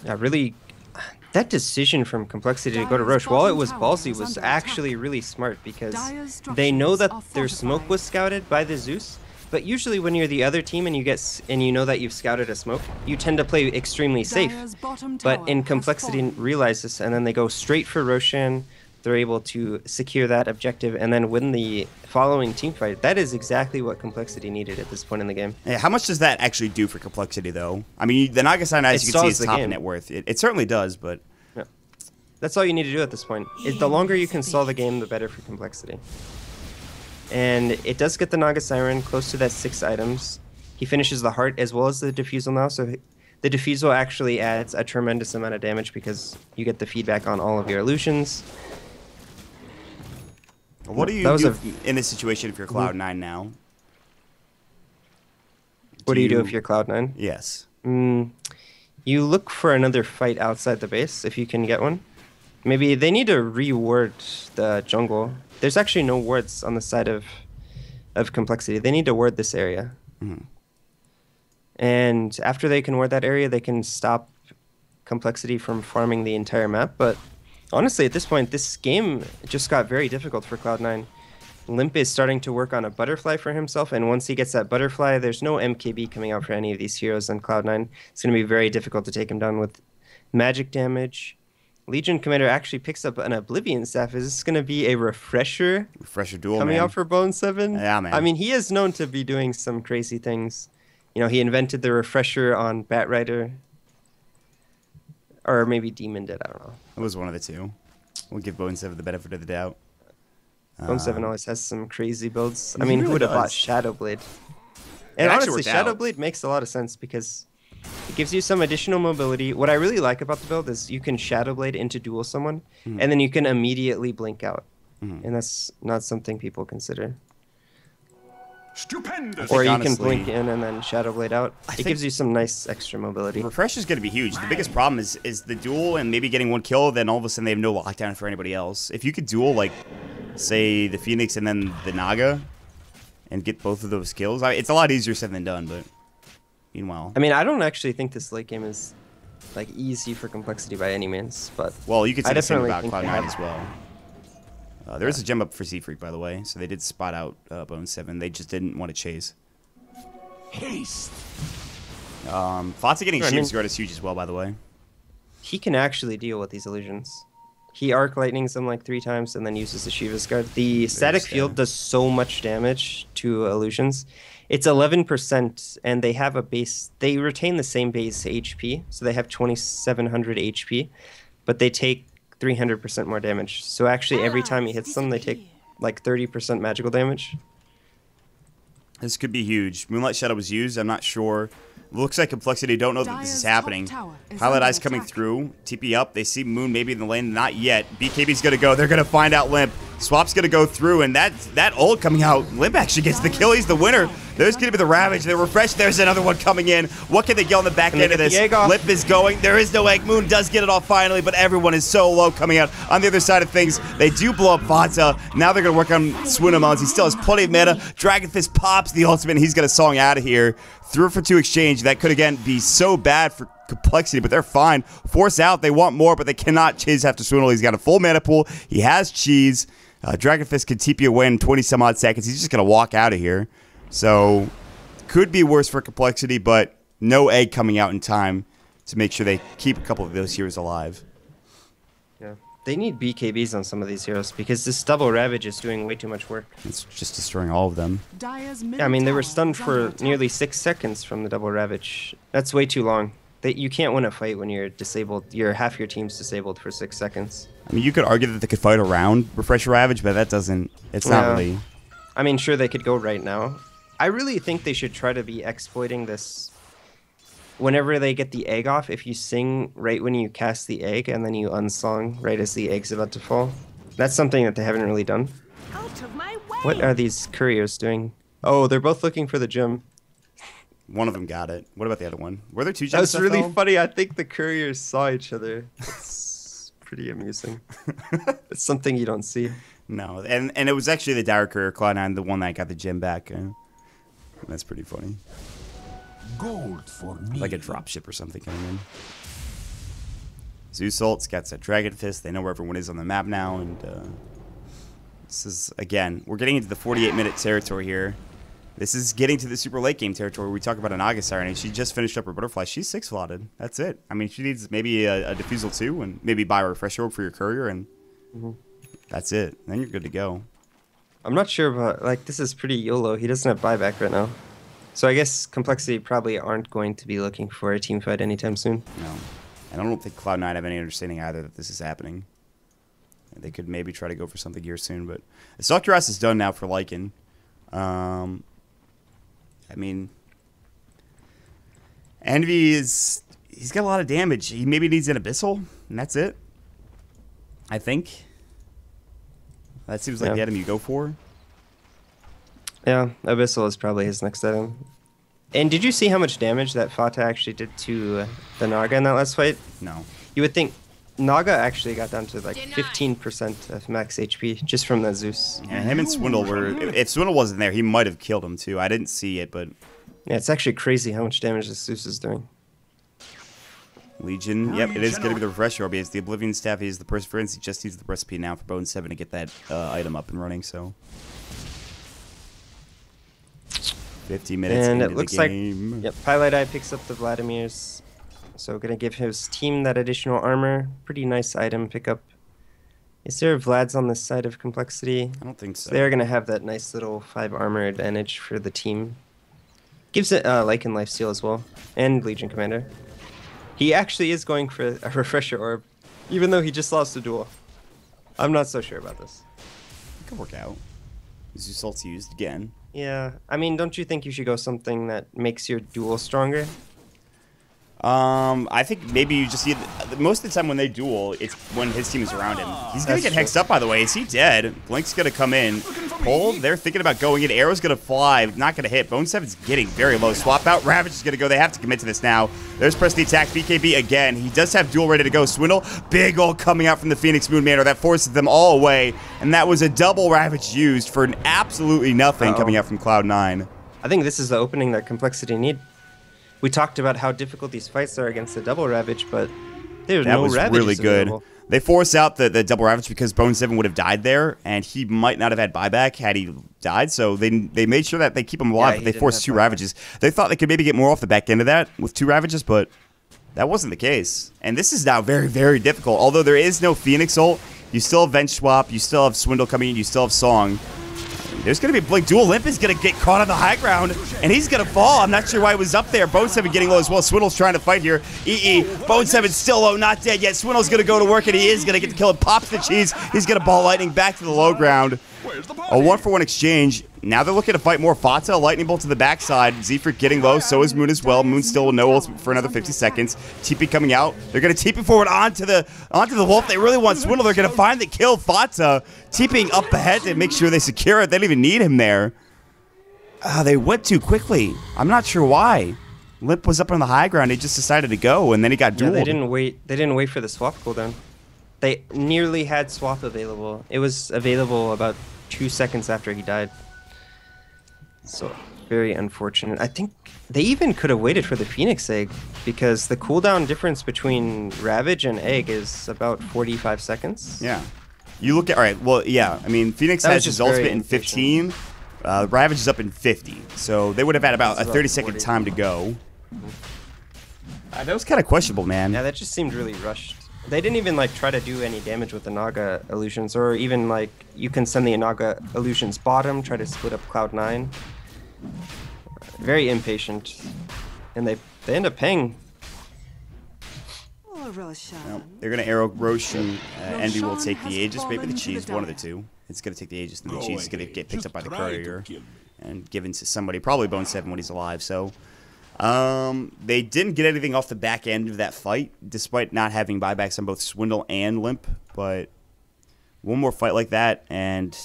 Yeah, really, that decision from Complexity to go to Roche, while it was ballsy, was actually really smart because they know that their smoke was scouted by the Zeus. But usually when you're the other team and you know that you've scouted a smoke, you tend to play extremely safe. But in Complexity realize this, and then they go straight for Roshan. They're able to secure that objective and then win the following team fight. That is exactly what Complexity needed at this point in the game. Yeah, how much does that actually do for Complexity, though? I mean, the Nagasai, as you can see, is top net worth. It certainly does, but... Yeah. That's all you need to do at this point. The longer you can stall the game, the better for Complexity. And it does get the Naga Siren close to that 6 items. He finishes the heart as well as the defusal now, so the defusal actually adds a tremendous amount of damage because you get the feedback on all of your illusions. What do you do in this situation if you're Cloud9 now? What do you do if you're Cloud9? Yes. You look for another fight outside the base if you can get one. Maybe they need to reward the jungle. There's actually no wards on the side of Complexity. They need to ward this area. And after they can ward that area, they can stop Complexity from farming the entire map. But honestly, at this point, this game just got very difficult for Cloud9. Limp is starting to work on a butterfly for himself, and once he gets that butterfly, there's no MKB coming out for any of these heroes on Cloud9. It's going to be very difficult to take him down with magic damage. Legion Commander actually picks up an Oblivion Staff. Is this going to be a refresher? Refresher duel, coming man. out for Bone 7? Yeah, man. I mean, he is known to be doing some crazy things. You know, he invented the refresher on Batrider. Or maybe Demon did, I don't know. It was one of the two. We'll give Bone 7 the benefit of the doubt. Bone 7 always has some crazy builds. I He mean, really who would have bought does. Shadowblade? It And actually honestly, worked out. Shadowblade makes a lot of sense because it gives you some additional mobility. What I really like about the build is you can Shadowblade into duel someone, and then you can immediately blink out. And that's not something people consider. Stupendous. Or you can honestly- blink in and then Shadowblade out. It think- gives you some nice extra mobility. Refresh is going to be huge. The biggest problem is the duel and maybe getting one kill, then all of a sudden they have no lockdown for anybody else. If you could duel, like, say, the Phoenix and then the Naga and get both of those kills, it's a lot easier said than done, but meanwhile. I mean, I don't actually think this late game is like easy for complexity by any means, but Well, you could say I the same definitely about think they Cloud9 have- as well. There is a gem up for Seafreak, by the way, so they did spot out Bone 7. They just didn't want to chase. Haste. Fatsa getting Sure, I Sheep's mean- Guard is huge as well, by the way. he can actually deal with these illusions. He arc lightnings them like 3 times and then uses the Shiva's Guard. The static field does so much damage to illusions. It's 11%, and they have a base. They retain the same base HP, so they have 2,700 HP, but they take 300% more damage. So actually, every time he hits them, they take like 30% magical damage. This could be huge. Moonlight Shadow was used. I'm not sure. Looks like Complexity don't know that this is Dire's top happening. tower is Pilot under Eyes coming attack. through. TP up. They see Moon maybe in the lane. Not yet. BKB's going to go. They're going to find out Limp. Swap's going to go through, and that ult coming out. Limp actually gets the kill. He's the winner. There's going to be the Ravage. The Refresh. There's another one coming in. What can they get on the back Can they end of get this? the egg off? Limp is going. There is no egg. Moon does get it off finally, but everyone is so low coming out. On the other side of things, they do blow up Fata. Now they're going to work on Swinamons. He still has plenty of mana. Dragon Fist pops the ultimate, and he's going to song out of here. 3 for 2 exchange. That could, again, be so bad for Complexity, but they're fine. Force out. They want more, but they cannot chase after Swindle. He's got a full mana pool. He has cheese. Dragon Fist can TP away in 20-some-odd seconds. He's just going to walk out of here. So, could be worse for Complexity, but no egg coming out in time to make sure they keep a couple of those heroes alive. Yeah, they need BKBs on some of these heroes because this double Ravage is doing way too much work. It's just destroying all of them. Dire's I mean, they were tower stunned is under for attack. nearly 6 seconds from the double Ravage. That's way too long. You can't win a fight when you're disabled. Half your team's disabled for 6 seconds. I mean, you could argue that they could fight around Refresher Ravage, but that doesn't... It's not Yeah. really... I mean, sure, they could go right now. I really think they should try to be exploiting this. Whenever they get the egg off, if you sing right when you cast the egg and then you unsong right as the egg's about to fall. That's something that they haven't really done. Out of my way. What are these couriers doing? Oh, they're both looking for the gem. One of them got it. What about the other one? Were there 2 gems That's that really fell? funny. I think the couriers saw each other. It's pretty amusing. It's something you don't see. No, and it was actually the Dire Courier, Cloud9, the one that got the gem back. That's pretty funny. Gold for me. Like a dropship or something coming in. Zeus Ult's got that Dragon Fist. They know where everyone is on the map now, and this is, again, we're getting into the 48-minute territory here. This is getting to the super late game territory where we talk about an August Siren, and she just finished up her Butterfly. She's 6 slotted. That's it. I mean, she needs maybe a Diffusal too, and maybe buy a Refresher for your Courier, and that's it. Then you're good to go. I'm not sure about, like, this is pretty YOLO. He doesn't have buyback right now. So I guess Complexity probably aren't going to be looking for a team fight anytime soon. No. And I don't think Cloud9 have any understanding either that this is happening. They could maybe try to go for something here soon, but Stalk Your Ass is done now for Lycan. I mean, Envy is... He's got a lot of damage. He maybe needs an Abyssal, and that's it. I think. That seems like Yeah. the item you go for. Yeah, Abyssal is probably his next item. And did you see how much damage that Fata actually did to the Naga in that last fight? No. You would think Naga actually got down to like 15% of max HP just from that Zeus. And him and Swindle were... If Swindle wasn't there, he might have killed him, too. I didn't see it, but... Yeah, it's actually crazy how much damage this Zeus is doing. Legion, yep, it is going to be the Refresher Orb. He has the Oblivion Staff, he has the Perseverance, he just needs the recipe now for Bone 7 to get that item up and running, so... 50 minutes And into it looks the like game. Pilot Eye picks up the Vladimir's. So gonna give his team that additional armor. Pretty nice item pickup. Is there Vlad's on this side of complexity? I don't think so. They're gonna have that nice little 5 armor advantage for the team. Gives it Lycan lifesteal as well, and Legion Commander. He actually is going for a refresher orb, even though he just lost a duel. I'm not so sure about this. It could work out. Is Assault's used again? Yeah, I mean, don't you think you should go something that makes your duel stronger? I think maybe you just see most of the time when they duel, it's when his team is around him. He's gonna get hexed up, by the way. Is he dead? Blink's gonna come in. Pull. They're thinking about going in. Arrow's gonna fly. Not gonna hit. Bone 7's getting very low. Swap out. Ravage is gonna go. They have to commit to this now. There's press the attack. BKB again. He does have duel ready to go. Swindle. Big ult coming out from the Phoenix Moon Manor. That forces them all away. And that was a double Ravage used for an absolutely nothing coming out from Cloud9. I think this is the opening that Complexity need. We talked about how difficult these fights are against the double Ravage, but there's no Ravages That was really good. available. They force out the double Ravage because Bone 7 would have died there, and he might not have had buyback had he died, so they made sure that they keep him alive, but they forced 2 Ravages. They thought they could maybe get more off the back end of that with 2 Ravages, but that wasn't the case. And this is now very, very difficult. Although there is no Phoenix ult, you still have Venge Swap, you still have Swindle coming in, you still have Song. There's going to be a Blink duel. Limp is going to get caught on the high ground, and he's going to fall. I'm not sure why he was up there. Bone 7 getting low as well. Swindle's trying to fight here. Bone 7's still low, not dead yet. Swindle's going to go to work, and he is going to get the kill. And pops the cheese. He's going to ball lightning back to the low ground. A 1-for-1 exchange. Now they're looking to fight more. Fata, lightning bolt to the backside. Z-Freak getting low. So is Moon as well. Moon still with no ult for another 50 seconds. TP coming out. They're going to TP forward onto the Wolf. They really want Swindle. They're going to find the kill. Fata TPing up ahead to make sure they secure it. They don't even need him there. They went too quickly. I'm not sure why. Limp was up on the high ground. He just decided to go, and then he got dueled. They didn't wait. They didn't wait for the swap cooldown. They nearly had swap available. It was available about 2 seconds after he died. So very unfortunate. I think they even could have waited for the Phoenix Egg because the cooldown difference between Ravage and Egg is about 45 seconds. Yeah. You look at, all right, well, yeah. I mean, Phoenix has his ultimate in 15. Ravage is up in 50. So they would have had about a 30-second time to go. That was kind of questionable, man. Yeah, that just seemed really rushed. They didn't even like try to do any damage with the Naga illusions, or even like you can send the Naga illusions bottom, try to split up Cloud9. Very impatient, and they end up paying. Well, they're gonna arrow Roshan. Envy will take the Aegis, maybe the Cheese, one of the two. It's gonna take the Aegis, and the Cheese is gonna get picked up by the courier and given to somebody, probably Bone 7 when he's alive. So. They didn't get anything off the back end of that fight, despite not having buybacks on both Swindle and Limp. But one more fight like that, and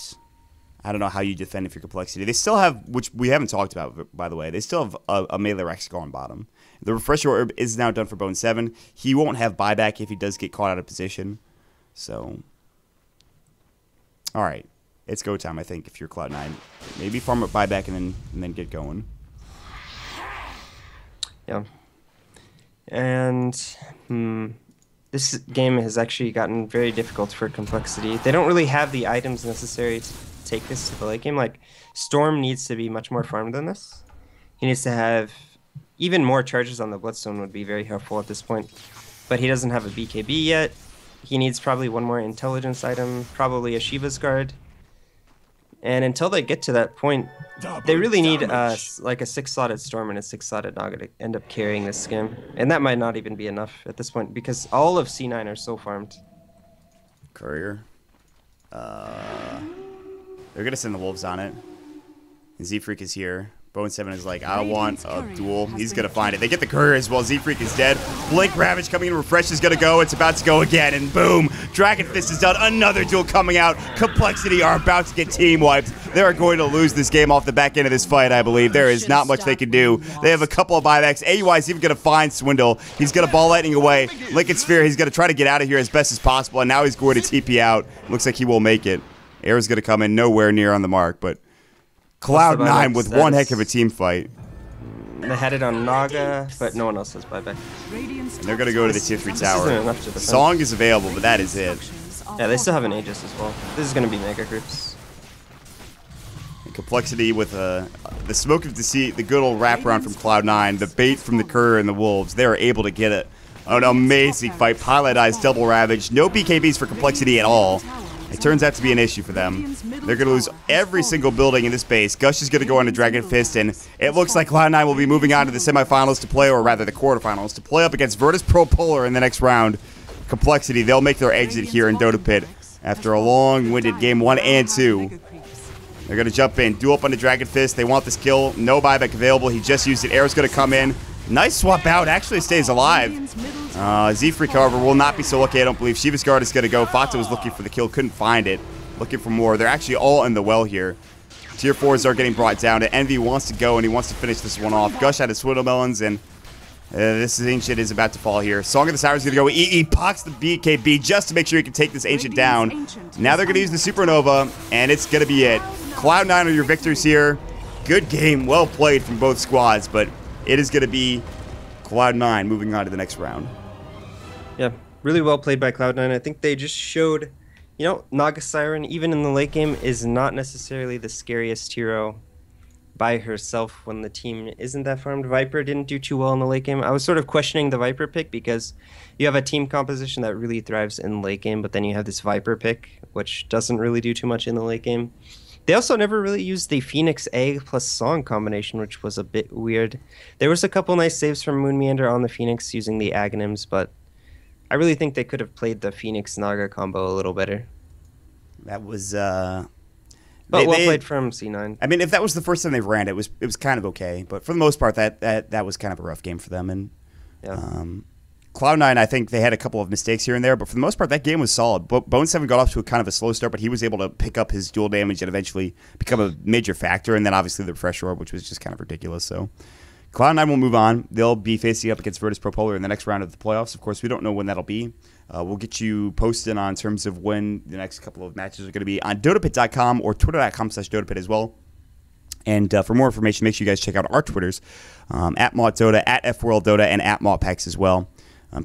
I don't know how you defend if you're Complexity. They still have, which we haven't talked about, by the way, they still have a melee Rexical on bottom. The Refresher Orb is now done for Bone 7. He won't have buyback if he does get caught out of position. So, all right, it's go time, I think, if you're Cloud9. Maybe farm up buyback and then get going. Yeah. And this game has actually gotten very difficult for Complexity. They don't really have the items necessary to take this to the late game. Like, Storm needs to be much more farmed than this. He needs to have even more charges on the Bloodstone would be very helpful at this point. But he doesn't have a BKB yet. He needs probably one more intelligence item, probably a Shiva's Guard. And until they get to that point, they really need like a 6-slotted Storm and a 6-slotted Naga to end up carrying this game. And that might not even be enough at this point because all of C9 are so farmed. Courier. They're going to send the Wolves on it. Z-Freak is here. Bone 7 is like, I want a duel. He's going to find it. They get the courier as well. Z-Freak is dead. Blink Ravage coming in. Refresh is going to go. It's about to go again. And boom. Dragon Fist is done. Another duel coming out. Complexity are about to get team wiped. They are going to lose this game off the back end of this fight, I believe. There is not much they can do. They have a couple of buybacks. AUI is even going to find Swindle. He's going to ball lightning away. Lincoln Sphere, he's going to try to get out of here as best as possible. And now he's going to TP out. Looks like he will make it. Air's going to come in nowhere near on the mark, but Cloud9 with one heck of a team fight. They had it on Naga, but no one else has buyback. And they're going to go to the tier 3 This tower. isn't enough to defend. Song is available, but that is it. Yeah, they still have an Aegis as well. This is going to be mega groups. And Complexity with the smoke of deceit, the good old wraparound from Cloud9, the bait from the courier and the Wolves. They are able to get An amazing fight. Pilot Eyes, double ravage. No BKBs for complexity at all. It turns out to be an issue for them. They're going to lose every single building in this base. Gush is going to go into Dragon Fist, and it looks like Cloud9 will be moving on to the semifinals to play, or rather the quarterfinals, to play up against Virtus Pro Polar in the next round. Complexity, they'll make their exit here in DotaPit after a long-winded game 1 and 2. They're going to jump in, duel up on the Dragon Fist. They want this kill. No buyback available. He just used it. Arrow's going to come in. Nice swap out. Actually stays alive. Z-Freak, however, will not be so lucky, I don't believe. Shiva's Guard is going to go. Fata was looking for the kill. Couldn't find it. Looking for more. They're actually all in the well here. Tier 4s are getting brought down. Envy wants to go, and he wants to finish this one off. Gush had his Swiddlemelons, and this Ancient is about to fall here. Song of the Sour is going to go. He pox the BKB just to make sure he can take this Ancient down. Now they're going to use the Supernova, and it's going to be it. Cloud9 are your victors here. Good game. Well played from both squads, but it is going to be Cloud9 moving on to the next round. Yeah, really well played by Cloud9. I think they just showed, you know, Naga Siren, even in the late game, is not necessarily the scariest hero by herself when the team isn't that farmed. Viper didn't do too well in the late game. I was sort of questioning the Viper pick because you have a team composition that really thrives in the late game, but then you have this Viper pick, which doesn't really do too much in the late game. They also never really used the Phoenix Egg plus Song combination, which was a bit weird. There was a couple nice saves from Moon Meander on the Phoenix using the Aghanims, but I really think they could have played the Phoenix Naga combo a little better. That was well played from C9. I mean, if that was the first time they ran it, it was kind of okay. But for the most part, that was kind of a rough game for them. And Yeah. Cloud9, I think they had a couple of mistakes here and there, but for the most part, that game was solid. Bone7 got off to a kind of a slow start, but he was able to pick up his dual damage and eventually become a major factor. And then obviously the Refresher Orb, which was just kind of ridiculous. So Cloud9 will move on. They'll be facing up against Virtus Pro Polar in the next round of the playoffs. Of course, we don't know when that'll be. We'll get you posted on terms of when the next couple of matches are going to be on DotaPit.com or Twitter.com/DotaPit as well. And for more information, make sure you guys check out our Twitters, at MautDota, at FWorldDota, and at MautPex as well.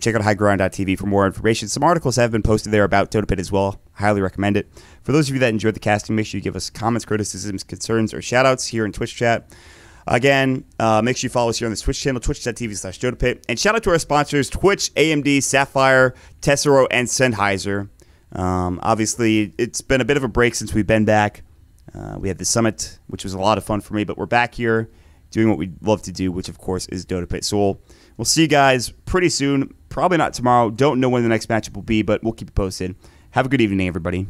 Check out highground.tv for more information. Some articles have been posted there about DotaPit as well. Highly recommend it. For those of you that enjoyed the casting, make sure you give us comments, criticisms, concerns, or shout-outs here in Twitch chat. Again, make sure you follow us here on the Twitch channel, twitch.tv/DotaPit. And shout out to our sponsors, Twitch, AMD, Sapphire, Tessero, and Sennheiser. Obviously, it's been a bit of a break since we've been back. We had the summit, which was a lot of fun for me, but we're back here doing what we love to do, which, of course, is DotaPit. So we'll see you guys pretty soon. Probably not tomorrow. Don't know when the next matchup will be, but we'll keep you posted. Have a good evening, everybody.